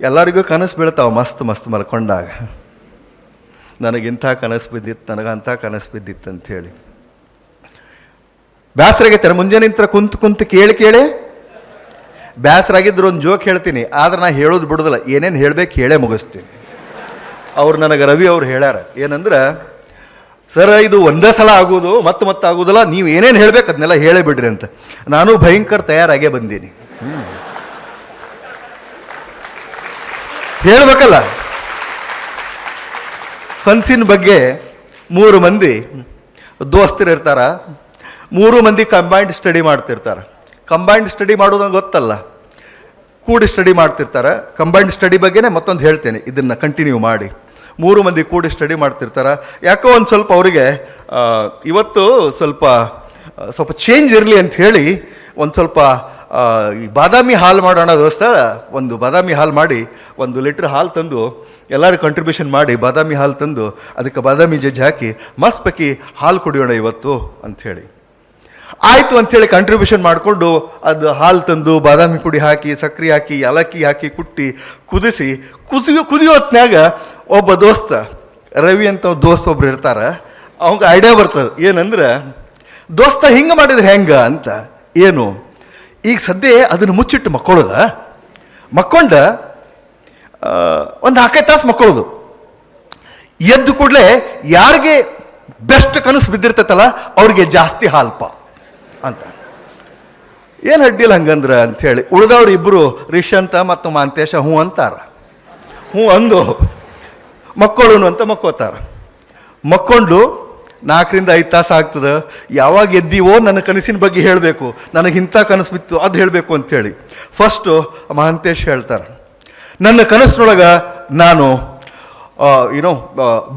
ಎಲ್ಲರಿಗೂ ಕನಸು ಬೀಳ್ತಾವೆ ಮಸ್ತ್ ಮಲ್ಕೊಂಡಾಗ. ನನಗಿಂಥ ಕನಸು ಬಿದ್ದಿತ್ತು, ನನಗಂಥ ಕನಸು ಬಿದ್ದಿತ್ತು ಅಂಥೇಳಿ ಬೇಸರಾಗೈತೆ. ಮುಂಜಾನೆ ನಿಂತರ ಕುಂತು ಕೇಳಿ ಬೇಸರಾಗಿದ್ರು ಒಂದು ಜೋಕ್ ಹೇಳ್ತೀನಿ, ಆದ್ರೆ ನಾ ಹೇಳೋದು ಬಿಡೋದಿಲ್ಲ, ಏನೇನು ಹೇಳ್ಬೇಕು ಹೇಳೇ ಮುಗಿಸ್ತೀನಿ. ನನಗೆ ರವಿ ಅವ್ರು ಹೇಳ್ಯಾರ ಏನಂದ್ರೆ, ಸರ್ ಇದು ಒಂದೇ ಸಲ ಆಗೋದು, ಮತ್ತೆ ಆಗೋದಿಲ್ಲ, ನೀವು ಏನೇನು ಹೇಳ್ಬೇಕು ಅದನ್ನೆಲ್ಲ ಹೇಳೇ ಬಿಡ್ರಿ ಅಂತ. ನಾನು ಭಯಂಕರ ತಯಾರಾಗೇ ಬಂದೀನಿ. ಹೇಳ್ಬೇಕಲ್ಲ. ಕನಸಿನ ಬಗ್ಗೆ 3 ಮಂದಿ ದೋಸ್ತರು ಇರ್ತಾರ, 3 ಮಂದಿ ಕಂಬೈನ್ಡ್ ಸ್ಟಡಿ ಮಾಡ್ತಿರ್ತಾರೆ. ಕಂಬೈನ್ಡ್ ಸ್ಟಡಿ ಮಾಡೋದಂಗೆ ಗೊತ್ತಲ್ಲ, ಕೂಡಿ ಸ್ಟಡಿ ಮಾಡ್ತಿರ್ತಾರೆ. ಕಂಬೈನ್ಡ್ ಸ್ಟಡಿ ಬಗ್ಗೆನೇ ಮತ್ತೊಂದು ಹೇಳ್ತೇನೆ, ಇದನ್ನು ಕಂಟಿನ್ಯೂ ಮಾಡಿ. 3 ಮಂದಿ ಕೂಡಿ ಸ್ಟಡಿ ಮಾಡ್ತಿರ್ತಾರೆ. ಯಾಕೋ ಒಂದು ಸ್ವಲ್ಪ ಅವರಿಗೆ ಇವತ್ತು ಸ್ವಲ್ಪ ಚೇಂಜ್ ಇರಲಿ ಅಂತ ಹೇಳಿ ಒಂದು ಸ್ವಲ್ಪ ಈ ಬಾದಾಮಿ ಹಾಲು ಮಾಡೋಣ ದೋಸ್ತ, ಒಂದು ಬಾದಾಮಿ ಹಾಲು ಮಾಡಿ 1 ಲೀಟ್ರ್ ಹಾಲು ತಂದು ಎಲ್ಲರೂ ಕಂಟ್ರಿಬ್ಯೂಷನ್ ಮಾಡಿ ಬಾದಾಮಿ ಹಾಲು ತಂದು ಅದಕ್ಕೆ ಬಾದಾಮಿ ಜಜ್ಜಿ ಹಾಕಿ ಮಸ್ತ್ ಪೈಕಿ ಹಾಲು ಕುಡಿಯೋಣ ಇವತ್ತು ಅಂಥೇಳಿ. ಆಯಿತು ಅಂಥೇಳಿ ಕಂಟ್ರಿಬ್ಯೂಷನ್ ಮಾಡಿಕೊಂಡು ಅದು ಹಾಲು ತಂದು ಬಾದಾಮಿ ಪುಡಿ ಹಾಕಿ ಸಕ್ಕರೆ ಹಾಕಿ ಏಲಕ್ಕಿ ಹಾಕಿ ಕುಟ್ಟಿ ಕುದಿಯೋ ಹೊತ್ನ್ಯಾಗ ಒಬ್ಬ ದೋಸ್ತ ರವಿ ಅಂತ ದೋಸ್ತ ಒಬ್ರು ಇರ್ತಾರೆ. ಅವಂಗೆ ಐಡಿಯಾ ಬರ್ತದೆ, ಏನಂದ್ರೆ ದೋಸ್ತ ಹಿಂಗೆ ಮಾಡಿದ್ರೆ ಹೆಂಗ ಅಂತ. ಏನು, ಈಗ ಸದ್ಯ ಅದನ್ನು ಮುಚ್ಚಿಟ್ಟು ಮಕ್ಕೊಂಡ ಒಂದು 4 ತಾಸು ಮಕ್ಕೊಳ್ಳೋದು. ಎದ್ದು ಕೂಡಲೇ ಯಾರಿಗೆ ಬೆಸ್ಟ್ ಕನಸು ಬಿದ್ದಿರ್ತೈತಲ್ಲ ಅವ್ರಿಗೆ ಜಾಸ್ತಿ ಹಾಲ್ಪ ಅಂತ. ಏನು ಅಡ್ಡಿಲ್ಲ ಹಂಗಂದ್ರೆ ಅಂಥೇಳಿ ಉಳಿದವ್ರು ಇಬ್ಬರು ರಿಷಂತ ಮತ್ತು ಮಾಂತೇಶ ಹ್ಞೂ ಅಂತಾರ. ಹ್ಞೂ ಅಂದು ಮಕ್ಕಳು ಅಂತ ಮಕ್ಕೋತಾರ. ಮಕ್ಕೊಂಡು 4 ರಿಂದ 5 ತಾಸು ಆಗ್ತದೆ. ಯಾವಾಗ ಎದ್ದೀವೋ ನನ್ನ ಕನಸಿನ ಬಗ್ಗೆ ಹೇಳಬೇಕು, ನನಗೆ ಇಂಥ ಕನಸು ಬಿತ್ತು ಅದು ಹೇಳಬೇಕು ಅಂಥೇಳಿ. ಫಸ್ಟು ಮಹಾಂತೇಶ್ ಹೇಳ್ತಾರೆ, ನನ್ನ ಕನಸಿನೊಳಗೆ ನಾನು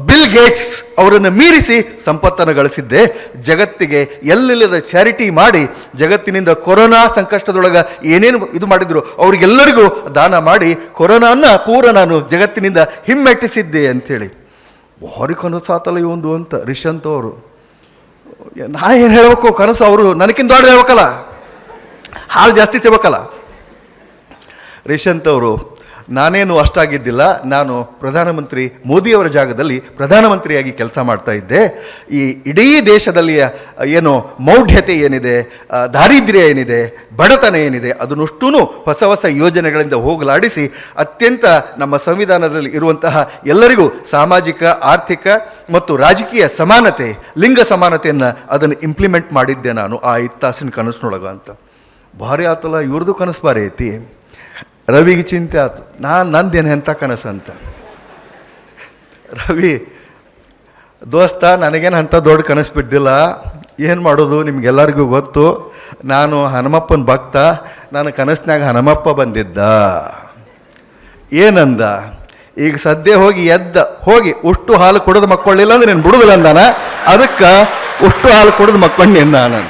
ಬಿಲ್ ಗೇಟ್ಸ್ ಅವರನ್ನು ಮೀರಿಸಿ ಸಂಪತ್ತನ್ನು ಗಳಿಸಿದ್ದೆ. ಜಗತ್ತಿಗೆ ಎಲ್ಲಿಲ್ಲದ ಚಾರಿಟಿ ಮಾಡಿ ಜಗತ್ತಿನಿಂದ ಕೊರೋನಾ ಸಂಕಷ್ಟದೊಳಗೆ ಏನೇನು ಇದು ಮಾಡಿದ್ರು ಅವ್ರಿಗೆಲ್ಲರಿಗೂ ದಾನ ಮಾಡಿ ಕೊರೋನಾನ ಪೂರ ನಾನು ಜಗತ್ತಿನಿಂದ ಹಿಮ್ಮೆಟ್ಟಿಸಿದ್ದೆ ಅಂಥೇಳಿ. ಭಾರಿ ಕನಸು ಆತಲ್ಲ ಇವೊಂದು ಅಂತ ರಿಷಂತ್ ಅವರು. ನಾ ಏನು ಹೇಳ್ಬೇಕು, ಕನಸು ಅವರು ನನಗಿಂತ ದೊಡ್ಡ ಹೇಳ್ಬೇಕಲ್ಲ, ಹಾಲು ಜಾಸ್ತಿ ತಿಳ್ಬೇಕಲ್ಲ. ರಿಷಂತ್ ಅವರು, ನಾನೇನು ಅಷ್ಟಾಗಿದ್ದಿಲ್ಲ, ನಾನು ಪ್ರಧಾನಮಂತ್ರಿ ಮೋದಿಯವರ ಜಾಗದಲ್ಲಿ ಪ್ರಧಾನಮಂತ್ರಿಯಾಗಿ ಕೆಲಸ ಮಾಡ್ತಾ ಇದ್ದೆ. ಈ ಇಡೀ ದೇಶದಲ್ಲಿ ಏನು ಮೌಢ್ಯತೆ ಏನಿದೆ, ದಾರಿದ್ರ್ಯ ಏನಿದೆ, ಬಡತನ ಏನಿದೆ ಅದನ್ನಷ್ಟೂ ಹೊಸ ಯೋಜನೆಗಳಿಂದ ಹೋಗಲಾಡಿಸಿ ಅತ್ಯಂತ ನಮ್ಮ ಸಂವಿಧಾನದಲ್ಲಿ ಇರುವಂತಹ ಎಲ್ಲರಿಗೂ ಸಾಮಾಜಿಕ ಆರ್ಥಿಕ ಮತ್ತು ರಾಜಕೀಯ ಸಮಾನತೆ, ಲಿಂಗ ಸಮಾನತೆಯನ್ನು ಅದನ್ನು ಇಂಪ್ಲಿಮೆಂಟ್ ಮಾಡಿದ್ದೆ ನಾನು ಆ 5 ತಾಸಿನ ಕನಸಿನೊಳಗೆ ಅಂತ. ಭಾರಿ ಆತಲ್ಲ, ಇವ್ರದ್ದು ಕನಸು ಭಾರಿ ಐತಿ. ರವಿಗೆ ಚಿಂತೆ ಆಯ್ತು, ನಂದೇನು ಎಂಥ ಕನಸು ಅಂತ. ರವಿ, ದೋಸ್ತ ನನಗೇನು ಅಂಥ ದೊಡ್ಡ ಕನಸು ಬಿದ್ದಿಲ್ಲ, ಏನು ಮಾಡೋದು ನಿಮ್ಗೆಲ್ಲರಿಗೂ ಗೊತ್ತು, ನಾನು ಹನುಮಪ್ಪನ ಭಕ್ತ, ನಾನು ಕನಸಿನಾಗ ಹನುಮಪ್ಪ ಬಂದಿದ್ದ. ಏನಂದ, ಈಗ ಸದ್ಯ ಹೋಗಿ ಉಷ್ಟು ಹಾಲು ಕುಡಿದು ಮಕ್ಕೊಳ್ಳಿಲ್ಲ ಅಂದ್ರೆ ನೀನು ಬಿಡುದಿಲ್ಲ ಅಂದಾನ, ಅದಕ್ಕೆ ಉಷ್ಟು ಹಾಲು ಕುಡಿದು ಮಕ್ಕೊಂಡೇನು ನಾನು.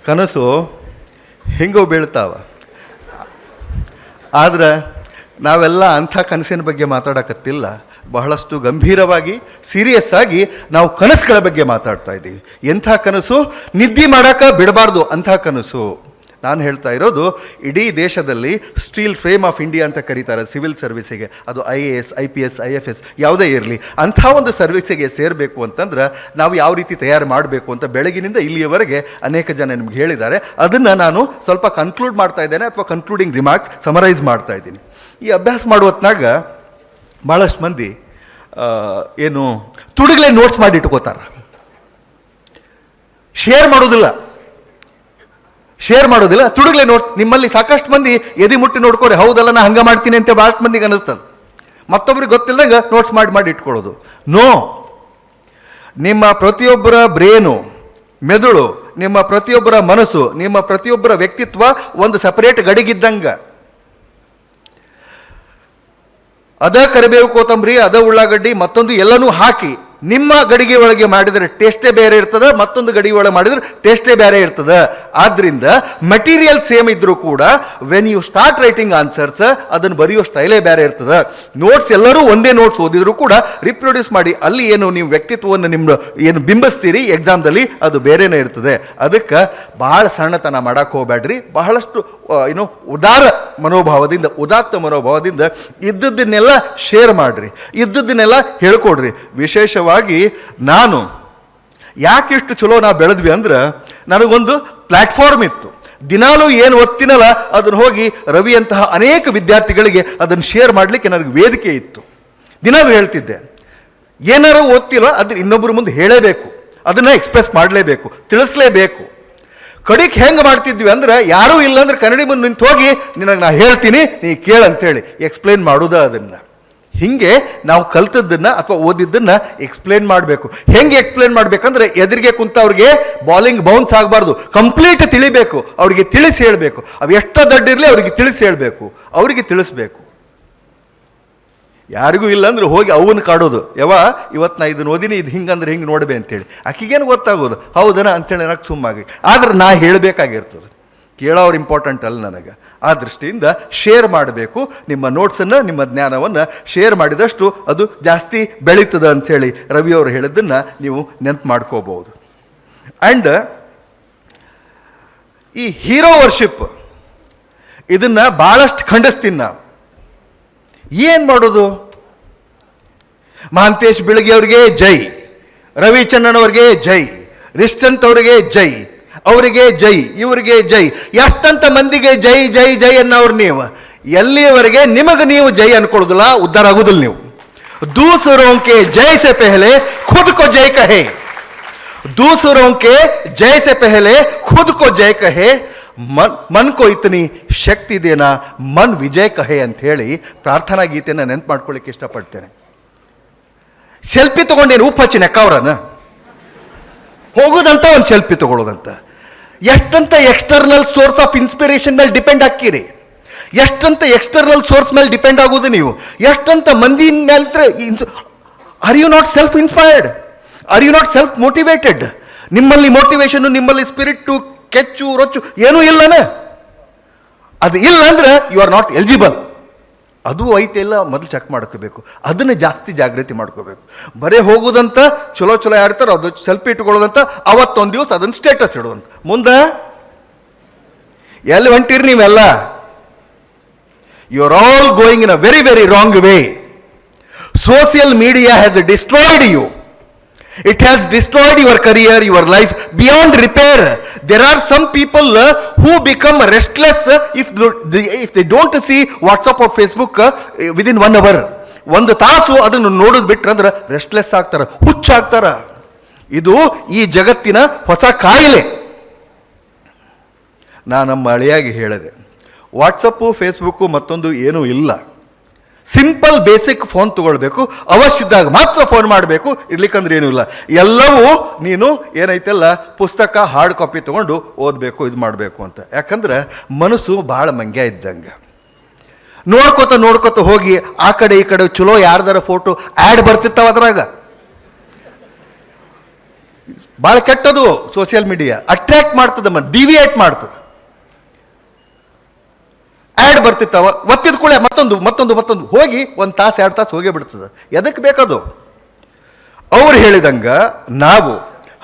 ಕನಸು ಹೆಂಗೋ ಬೀಳ್ತಾವ. ಆದ್ರೆ ನಾವೆಲ್ಲ ಅಂಥ ಕನಸಿನ ಬಗ್ಗೆ ಮಾತಾಡಕತ್ತಿಲ್ಲ, ಬಹಳಷ್ಟು ಗಂಭೀರವಾಗಿ ಸೀರಿಯಸ್ ಆಗಿ ನಾವು ಕನಸುಗಳ ಬಗ್ಗೆ ಮಾತಾಡ್ತಾ ಇದ್ದೀವಿ. ಎಂಥ ಕನಸು, ನಿದ್ದೆ ಮಾಡೋಕೆ ಬಿಡಬಾರ್ದು ಅಂಥ ಕನಸು. ನಾನು ಹೇಳ್ತಾ ಇರೋದು ಇಡೀ ದೇಶದಲ್ಲಿ ಸ್ಟೀಲ್ ಫ್ರೇಮ್ ಆಫ್ ಇಂಡಿಯಾ ಅಂತ ಕರೀತಾರೆ ಸಿವಿಲ್ ಸರ್ವಿಸಿಗೆ, ಅದು IAS IPS IFS ಯಾವುದೇ ಇರಲಿ, ಅಂಥ ಒಂದು ಸರ್ವಿಸಿಗೆ ಸೇರಬೇಕು ಅಂತಂದ್ರೆ ನಾವು ಯಾವ ರೀತಿ ತಯಾರು ಮಾಡಬೇಕು ಅಂತ ಬೆಳಗಿನಿಂದ ಇಲ್ಲಿಯವರೆಗೆ ಅನೇಕ ಜನ ನಿಮ್ಗೆ ಹೇಳಿದ್ದಾರೆ. ಅದನ್ನು ನಾನು ಸ್ವಲ್ಪ ಕನ್ಕ್ಲೂಡ್ ಮಾಡ್ತಾ ಇದ್ದೇನೆ, ಅಥವಾ ಕನ್ಕ್ಲೂಡಿಂಗ್ ರಿಮಾರ್ಕ್ಸ್ ಸಮರೈಸ್ ಮಾಡ್ತಾ ಇದ್ದೀನಿ. ಈ ಅಭ್ಯಾಸ ಮಾಡುವತ್ನಾಗ ಭಾಳಷ್ಟು ಮಂದಿ ತುಡುಗಲೇ ನೋಟ್ಸ್ ಮಾಡಿ ಇಟ್ಕೋತಾರೆ, ಶೇರ್ ಮಾಡೋದಿಲ್ಲ, ತುಡುಗಲೇ ನೋಟ್ಸ್. ನಿಮ್ಮಲ್ಲಿ ಸಾಕಷ್ಟು ಮಂದಿ ಎದಿ ಮುಟ್ಟಿ ನೋಡ್ಕೊಡಿ, ಹೌದಲ್ಲ ನಾ ಹಂಗೆ ಮಾಡ್ತೀನಿ ಅಂತ ಭಾಳಷ್ಟು ಮಂದಿಗೆ ಅನ್ನಿಸ್ತದೆ. ಮತ್ತೊಬ್ರಿಗೆ ಗೊತ್ತಿಲ್ಲದಂಗೆ ನೋಟ್ಸ್ ಮಾಡಿ ಇಟ್ಕೊಳ್ಳೋದು. ನೋ, ನಿಮ್ಮ ಪ್ರತಿಯೊಬ್ಬರ ಬ್ರೇನು, ಮೆದುಳು, ನಿಮ್ಮ ಪ್ರತಿಯೊಬ್ಬರ ಮನಸ್ಸು, ನಿಮ್ಮ ಪ್ರತಿಯೊಬ್ಬರ ವ್ಯಕ್ತಿತ್ವ ಒಂದು ಸಪರೇಟ್ ಗಡಿಗಿದ್ದಂಗೆ. ಅದ ಕರಿಬೇವು ಕೊತ್ತಂಬರಿ, ಅದ ಉಳ್ಳಾಗಡ್ಡಿ, ಮತ್ತೊಂದು ಎಲ್ಲನೂ ಹಾಕಿ ನಿಮ್ಮ ಗಡಿಗೆ ಒಳಗೆ ಮಾಡಿದರೆ ಟೇಸ್ಟೇ ಬೇರೆ ಇರ್ತದೆ, ಮತ್ತೊಂದು ಗಡಿಗೆ ಒಳಗೆ ಮಾಡಿದರೆ ಟೇಸ್ಟೇ ಬೇರೆ ಇರ್ತದೆ. ಆದ್ದರಿಂದ ಮಟೀರಿಯಲ್ ಸೇಮ್ ಇದ್ರೂ ಕೂಡ when you start writing answers ಅದನ್ನು ಬರೆಯೋ ಸ್ಟೈಲೇ ಬೇರೆ ಇರ್ತದೆ. ನೋಟ್ಸ್ ಎಲ್ಲರೂ ಒಂದೇ ನೋಟ್ಸ್ ಓದಿದ್ರು ಕೂಡ ರಿಪ್ರೊಡ್ಯೂಸ್ ಮಾಡಿ ಅಲ್ಲಿ ಏನು ನೀವು ವ್ಯಕ್ತಿತ್ವವನ್ನು ನಿಮ್ಮ ಏನು ಬಿಂಬಿಸ್ತೀರಿ ಎಕ್ಸಾಮ್ದಲ್ಲಿ ಅದು ಬೇರೆನೇ ಇರ್ತದೆ. ಅದಕ್ಕೆ ಭಾಳ ಸಣ್ಣತನ ಮಾಡಕ್ಕೆ ಹೋಗ್ಬೇಡ್ರಿ. ಬಹಳಷ್ಟು ಉದಾತ್ತ ಮನೋಭಾವದಿಂದ ಇದ್ದದ್ದನ್ನೆಲ್ಲ ಶೇರ್ ಮಾಡಿರಿ, ಇದ್ದದ್ದನ್ನೆಲ್ಲ ಹೇಳ್ಕೊಡ್ರಿ. ವಿಶೇಷವಾಗಿ ನಾನು ಯಾಕೆ ಇಷ್ಟು ಚಲೋ ನಾವು ಬೆಳೆದ್ವಿ ಅಂದ್ರೆ ನನಗೊಂದು ಪ್ಲ್ಯಾಟ್ಫಾರ್ಮ್ ಇತ್ತು. ದಿನಾಲೂ ಏನು ಓದ್ತೀನಲ್ಲ ಅದನ್ನು ಹೋಗಿ ರವಿಯಂತಹ ಅನೇಕ ವಿದ್ಯಾರ್ಥಿಗಳಿಗೆ ಅದನ್ನು ಶೇರ್ ಮಾಡಲಿಕ್ಕೆ ನನಗೆ ವೇದಿಕೆ ಇತ್ತು. ದಿನಾಲೂ ಹೇಳ್ತಿದ್ದೆ, ಏನಾರು ಓದ್ತಿರೋ ಅದನ್ನು ಇನ್ನೊಬ್ಬರ ಮುಂದೆ ಹೇಳಲೇಬೇಕು, ಅದನ್ನು ಎಕ್ಸ್ಪ್ರೆಸ್ ಮಾಡಲೇಬೇಕು, ತಿಳಿಸ್ಲೇಬೇಕು. ಕಡಿಕ್ ಹೆಂಗೆ ಮಾಡ್ತಿದ್ವಿ ಅಂದ್ರೆ ಯಾರೂ ಇಲ್ಲ ಅಂದ್ರೆ ಕನ್ನಡಿ ಮುಂದೆ ನಿಂತು ಹೋಗಿ ನಿನಗೆ ನಾ ಹೇಳ್ತೀನಿ ನೀ ಕೇಳಂತೇಳಿ ಎಕ್ಸ್ಪ್ಲೇನ್ ಮಾಡೋದ ಅದನ್ನು. ಹಿಂಗೆ ನಾವು ಕಲ್ತದ್ದನ್ನು ಅಥವಾ ಓದಿದ್ದನ್ನು ಎಕ್ಸ್ಪ್ಲೇನ್ ಮಾಡಬೇಕು. ಹೆಂಗೆ ಎಕ್ಸ್ಪ್ಲೇನ್ ಮಾಡಬೇಕಂದ್ರೆ ಎದುರಿಗೆ ಕುಂತ ಅವ್ರಿಗೆ ಬಾಲಿಂಗ್ ಬೌನ್ಸ್ ಆಗಬಾರ್ದು, ಕಂಪ್ಲೀಟ್ ತಿಳಿಬೇಕು, ಅವರಿಗೆ ತಿಳಿಸಿ ಹೇಳಬೇಕು. ಅವು ಎಷ್ಟೋ ದೊಡ್ಡಿರಲಿ ಅವರಿಗೆ ತಿಳಿಸಿ ಹೇಳಬೇಕು, ಅವರಿಗೆ ತಿಳಿಸ್ಬೇಕು. ಯಾರಿಗೂ ಇಲ್ಲ ಅಂದ್ರೆ ಹೋಗಿ ಅವನ್ನ ಕಾಡೋದು, ಇವತ್ತು ನಾ ಇದನ್ನ ಓದಿನಿ, ಇದು ಹಿಂಗಂದ್ರೆ ಹಿಂಗೆ ನೋಡ್ಬೇ ಅಂತೇಳಿ. ಆಕಿಗೇನು ಗೊತ್ತಾಗೋದು ಹೌದನ ಅಂತೇಳಿ ನನಗೆ ಸುಮ್ಮಾಗಿ. ಆದ್ರೆ ನಾ ಹೇಳಬೇಕಾಗಿರ್ತದೆ, ಕೇಳೋರು ಇಂಪಾರ್ಟೆಂಟ್ ಅಲ್ಲ ನನಗೆ. ಆ ದೃಷ್ಟಿಯಿಂದ ಶೇರ್ ಮಾಡಬೇಕು. ನಿಮ್ಮ ನೋಟ್ಸನ್ನು, ನಿಮ್ಮ ಜ್ಞಾನವನ್ನು ಶೇರ್ ಮಾಡಿದಷ್ಟು ಅದು ಜಾಸ್ತಿ ಬೆಳೀತದೆ ಅಂಥೇಳಿ ರವಿಯವರು ಹೇಳಿದ್ದನ್ನು ನೀವು ನೆನಪು ಮಾಡ್ಕೋಬಹುದು. ಆ್ಯಂಡ್ ಈ ಹೀರೋ ವರ್ಷಿಪ್ ಇದನ್ನು ಭಾಳಷ್ಟು ಖಂಡಿಸ್ತೀನಿ ನಾವು. ಏನು ಮಾಡೋದು? ಮಹಾಂತೇಶ್ ಬಿಳಗಿ ಅವ್ರಿಗೆ ಜೈ, ರವಿಚಂದ್ರನ್ ಅವ್ರಿಗೆ ಜೈ, ರಿಶ್ಚಂತ್ ಅವರಿಗೆ ಜೈ, ಅವರಿಗೆ ಜೈ, ಇವರಿಗೆ ಜೈ, ಎಷ್ಟಂತ ಮಂದಿಗೆ ಜೈ ಜೈ ಜೈ ಅನ್ನೋರು ನೀವು. ಎಲ್ಲಿಯವರೆಗೆ ನಿಮಗೆ ನೀವು ಜೈ ಅನ್ಕೊಳ್ಳೋದಿಲ್ಲ, ಉದ್ಧಾರ ಆಗೋದಿಲ್ಲ ನೀವು. दूसरों के जय से पहले खुद को जय कहे, दूसरों के जय से पहले खुद को जय कहे, ಮನ್ ಕೋ ಇತನಿ ಶಕ್ತಿ ದೇನಾ ಮನ್ ವಿಜಯ್ ಕಹೆ ಅಂತ ಹೇಳಿ ಪ್ರಾರ್ಥನಾ ಗೀತೆಯನ್ನು ನೆನಪು ಮಾಡ್ಕೊಳ್ಳಿಕ್ಕೆ ಇಷ್ಟಪಡ್ತೇನೆ. ಸೆಲ್ಫಿ ತಗೊಂಡೇನು ಉಪ್ಪು ಹಚ್ಚಿ ನೆಕ್ಕವ್ರನ್ನ ಹೋಗೋದಂತ ಒಂದು ಸೆಲ್ಫಿ ತಗೊಳ್ಳೋದಂತ. ಎಷ್ಟಂತ ಎಕ್ಸ್ಟರ್ನಲ್ ಸೋರ್ಸ್ ಆಫ್ ಇನ್ಸ್ಪಿರೇಷನ್ ಮೇಲೆ ಡಿಪೆಂಡ್ ಆಗ್ತೀರಿ, ಎಷ್ಟಂತ ಎಕ್ಸ್ಟರ್ನಲ್ ಸೋರ್ಸ್ ಮೇಲೆ ಡಿಪೆಂಡ್ ಆಗೋದು ನೀವು, ಎಷ್ಟಂತ ಮಂದಿ ಮೇಲೆ. Are you not self inspired? Are you not self motivated? ನಿಮ್ಮಲ್ಲಿ ಮೋಟಿವೇಶನ್, ನಿಮ್ಮಲ್ಲಿ ಸ್ಪಿರಿಟ್ಟು, ಕೆಚ್ಚು ರೊಚ್ಚು ಏನೂ ಇಲ್ಲನ? ಅದು ಇಲ್ಲ ಅಂದ್ರೆ ಯು ಆರ್ ನಾಟ್ ಎಲಿಜಿಬಲ್. ಅದು ಐತೆ ಇಲ್ಲ ಮೊದಲು ಚೆಕ್ ಮಾಡ್ಕೋಬೇಕು, ಅದನ್ನು ಜಾಸ್ತಿ ಜಾಗೃತಿ ಮಾಡ್ಕೋಬೇಕು. ಬರೀ ಹೋಗೋದಂತ ಚಲೋ ಚಲೋ ಯಾರಿರ್ತಾರೋ ಅದು ಸೆಲ್ಫಿ ಇಟ್ಕೊಳ್ಳೋದಂತ, ಅವತ್ತೊಂದು ದಿವಸ ಅದನ್ನು ಸ್ಟೇಟಸ್ ಇಡೋದಂತ. ಮುಂದೆ ಎಲ್ಲಿ ಹೊಂಟಿರಿ ನೀವೆಲ್ಲ? You are all going in a very very wrong way. Social media has destroyed you. It has destroyed your career, your life beyond repair. There are some people who become restless if they don't see WhatsApp or Facebook within 1 hour. ಒಂದು ತಾಸು ಅದನ್ನು ನೋಡೋದು ಬಿಟ್ರೆ ಅಂದ್ರೆ restless ಆಗ್ತಾರೆ, ಹುಚ್ಚಾಗ್ತಾರ. ಇದು ಈ ಜಗತ್ತಿನ ಹೊಸ ಕಾಯಿಲೆ. ನಾನು ನಮ್ಮ ಅಳಿಯಾಗಿ ಹೇಳಿದೆ, ವಾಟ್ಸಪ್ಪು ಫೇಸ್ಬುಕ್ಕು ಮತ್ತೊಂದು ಏನೂ ಇಲ್ಲ. ಸಿಂಪಲ್ ಬೇಸಿಕ್ ಫೋನ್ ತಗೊಳ್ಬೇಕು, ಅವಶ್ಯದಾಗ ಮಾತ್ರ ಫೋನ್ ಮಾಡಬೇಕು, ಇರ್ಲಿಕ್ಕಂದ್ರೆ ಏನೂ ಇಲ್ಲ. ಎಲ್ಲವೂ ನೀನು ಏನೈತೆಲ್ಲ ಪುಸ್ತಕ ಹಾರ್ಡ್ ಕಾಪಿ ತೊಗೊಂಡು ಓದಬೇಕು, ಇದು ಮಾಡಬೇಕು ಅಂತ. ಯಾಕಂದ್ರೆ ಮನಸ್ಸು ಭಾಳ ಮಂಗ್ಯ ಇದ್ದಂಗೆ. ನೋಡ್ಕೋತ ಹೋಗಿ ಆ ಕಡೆ ಈ ಕಡೆ ಚಲೋ ಯಾರ್ದಾರ ಫೋಟೋ ಆ್ಯಡ್ ಬರ್ತಿರ್ತಾವ, ಅದ್ರಾಗ ಭಾಳ ಕೆಟ್ಟದು. ಸೋಷಿಯಲ್ ಮೀಡಿಯಾ ಅಟ್ರಾಕ್ಟ್ ಮಾಡ್ತದೆ, ಡಿವಿಯೇಟ್ ಮಾಡ್ತದೆ. ಆ್ಯಡ್ ಬರ್ತಿರ್ತಾವ, ಒತ್ತಿದ ಕೂಡಲೇ ಮತ್ತೊಂದು ಹೋಗಿ 1 ತಾಸು 2 ತಾಸು ಹೋಗೇ ಬಿಡ್ತದೆ. ಎದಕ್ಕೆ ಬೇಕದು? ಅವ್ರು ಹೇಳಿದಂಗ ನಾವು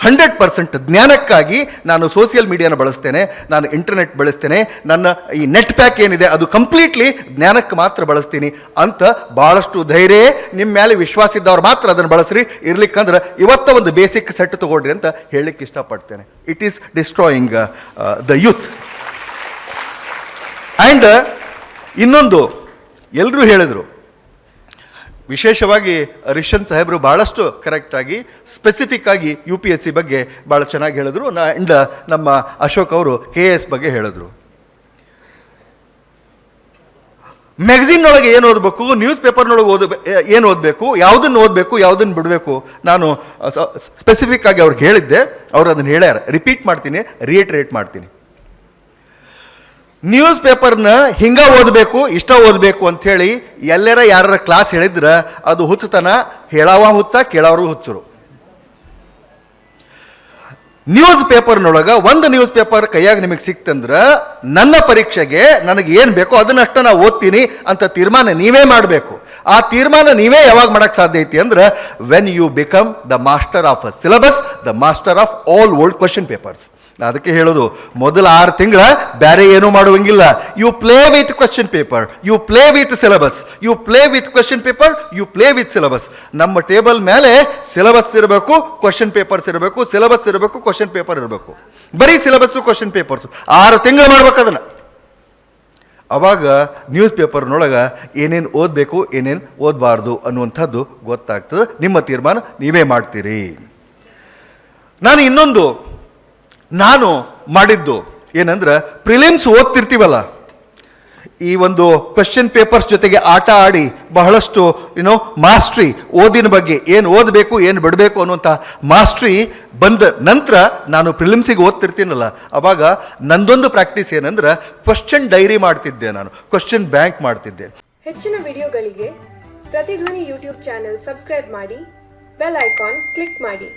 100% ಜ್ಞಾನಕ್ಕಾಗಿ ನಾನು ಸೋಷಿಯಲ್ ಮೀಡಿಯಾನ ಬಳಸ್ತೇನೆ, ನಾನು ಇಂಟರ್ನೆಟ್ ಬಳಸ್ತೇನೆ, ನನ್ನ ಈ ನೆಟ್ ಪ್ಯಾಕ್ ಏನಿದೆ ಅದು ಕಂಪ್ಲೀಟ್ಲಿ ಜ್ಞಾನಕ್ಕೆ ಮಾತ್ರ ಬಳಸ್ತೀನಿ ಅಂತ ಭಾಳಷ್ಟು ಧೈರ್ಯ, ನಿಮ್ಮ ಮೇಲೆ ವಿಶ್ವಾಸ ಇದ್ದವ್ರು ಮಾತ್ರ ಅದನ್ನು ಬಳಸ್ರಿ. ಇರ್ಲಿಕ್ಕಂದ್ರೆ ಇವತ್ತ ಒಂದು ಬೇಸಿಕ್ ಸೆಟ್ ತಗೊಳ್ರಿ ಅಂತ ಹೇಳಲಿಕ್ಕೆ ಇಷ್ಟಪಡ್ತೇನೆ. It is destroying the youth. And ಇನ್ನೊಂದು ಎಲ್ಲರೂ ಹೇಳಿದರು, ವಿಶೇಷವಾಗಿ ರಿಷನ್ ಸಾಹೇಬರು ಭಾಳಷ್ಟು ಕರೆಕ್ಟಾಗಿ ಸ್ಪೆಸಿಫಿಕ್ ಆಗಿ UPSC ಬಗ್ಗೆ ಭಾಳ ಚೆನ್ನಾಗಿ ಹೇಳಿದ್ರು. ಆ್ಯಂಡ್ ನಮ್ಮ ಅಶೋಕ್ ಅವರು KS ಬಗ್ಗೆ ಹೇಳಿದ್ರು. ಮ್ಯಾಗಝಿನ್ನೊಳಗೆ ಏನು ಓದಬೇಕು, ನ್ಯೂಸ್ ಪೇಪರ್ನೊಳಗೆ ಏನು ಓದಬೇಕು, ಯಾವುದನ್ನು ಓದಬೇಕು, ಯಾವುದನ್ನು ಬಿಡಬೇಕು, ನಾನು ಸ್ಪೆಸಿಫಿಕ್ ಆಗಿ ಅವ್ರಿಗೆ ಹೇಳಿದ್ದೆ. ಅವರು ಅದನ್ನು ಹೇಳ್ಯಾರ, ರಿಪೀಟ್ ಮಾಡ್ತೀನಿ, ರಿಯೇಟ್ರೇಟ್ ಮಾಡ್ತೀನಿ. ನ್ಯೂಸ್ ಪೇಪರ್ನ ಹಿಂಗ ಓದಬೇಕು, ಇಷ್ಟ ಓದಬೇಕು ಅಂಥೇಳಿ ಎಲ್ಲರ ಯಾರ ಕ್ಲಾಸ್ ಹೇಳಿದ್ರೆ ಅದು ಹುಚ್ಚತನ. ಹೇಳಾವ ಹುಚ್ಚ, ಕೇಳೋರು ಹುಚ್ಚರು. ನ್ಯೂಸ್ ಪೇಪರ್ನೊಳಗೆ ಒಂದು ನ್ಯೂಸ್ ಪೇಪರ್ ಕೈಯಾಗ ನಿಮಗೆ ಸಿಕ್ತಂದ್ರೆ ನನ್ನ ಪರೀಕ್ಷೆಗೆ ನನಗೆ ಏನು ಬೇಕೋ ಅದನ್ನಷ್ಟ ನಾ ಓದ್ತೀನಿ ಅಂತ ತೀರ್ಮಾನ ನೀವೇ ಮಾಡಬೇಕು. ಆ ತೀರ್ಮಾನ ನೀವೇ ಯಾವಾಗ ಮಾಡಕ್ಕೆ ಸಾಧ್ಯ ಐತಿ ಅಂದ್ರೆ when you become the master of a syllabus, the master of all old question papers. ಅದಕ್ಕೆ ಹೇಳೋದು, ಮೊದಲ 6 ತಿಂಗಳ ಬೇರೆ ಏನೂ ಮಾಡುವಂಗಿಲ್ಲ. You play with question paper, you play with syllabus, you play with question paper, you play with syllabus. ನಮ್ಮ table ಮೇಲೆ syllabus ಇರಬೇಕು, ಕ್ವಶನ್ ಪೇಪರ್ಸ್ ಇರಬೇಕು, ಸಿಲೆಬಸ್ ಇರಬೇಕು, ಕ್ವಶನ್ ಪೇಪರ್ ಇರಬೇಕು. ಬರೀ ಸಿಲೆಬಸ್ಸು ಕ್ವಶನ್ ಪೇಪರ್ಸು 6 ತಿಂಗಳು ಮಾಡ್ಬೇಕು ಅದನ್ನು. ಅವಾಗ ನ್ಯೂಸ್ ಪೇಪರ್ನೊಳಗೆ ಏನೇನು ಓದಬೇಕು, ಏನೇನು ಓದಬಾರ್ದು ಅನ್ನುವಂಥದ್ದು ಗೊತ್ತಾಗ್ತದೆ. ನಿಮ್ಮ ತೀರ್ಮಾನ ನೀವೇ ಮಾಡ್ತೀರಿ. ನಾನು ಮಾಡಿದ್ದು ಏನಂದ್ರೆ ಪ್ರಿಲಿಮ್ಸ್ ಓದ್ತಿರ್ತೀವಲ್ಲ, ಈ ಒಂದು ಕ್ವೆಶ್ಚನ್ ಪೇಪರ್ಸ್ ಜೊತೆಗೆ ಆಟ ಆಡಿ ಬಹಳಷ್ಟು ಮಾಸ್ಟ್ರಿ, ಓದಿನ ಬಗ್ಗೆ ಏನು ಓದಬೇಕು ಏನು ಬಿಡಬೇಕು ಅನ್ನುವಂಥ ಮಾಸ್ಟ್ರಿ ಬಂದ ನಂತರ ನಾನು ಪ್ರಿಲಿಮ್ಸಿಗೆ ಓದ್ತಿರ್ತೀನಲ್ಲ, ಅವಾಗ ನಂದೊಂದು ಪ್ರಾಕ್ಟೀಸ್ ಏನಂದ್ರೆ ಕ್ವೆಶ್ಚನ್ ಡೈರಿ ಮಾಡ್ತಿದ್ದೆ, ನಾನು ಕ್ವೆಶ್ಚನ್ ಬ್ಯಾಂಕ್ ಮಾಡ್ತಿದ್ದೆ. ಹೆಚ್ಚಿನ ವಿಡಿಯೋಗಳಿಗೆ ಪ್ರತಿಧ್ವನಿ ಯೂಟ್ಯೂಬ್ ಚಾನೆಲ್ ಸಬ್ಸ್ಕ್ರೈಬ್ ಮಾಡಿ, ಬೆಲ್ ಐಕಾನ್ ಕ್ಲಿಕ್ ಮಾಡಿ.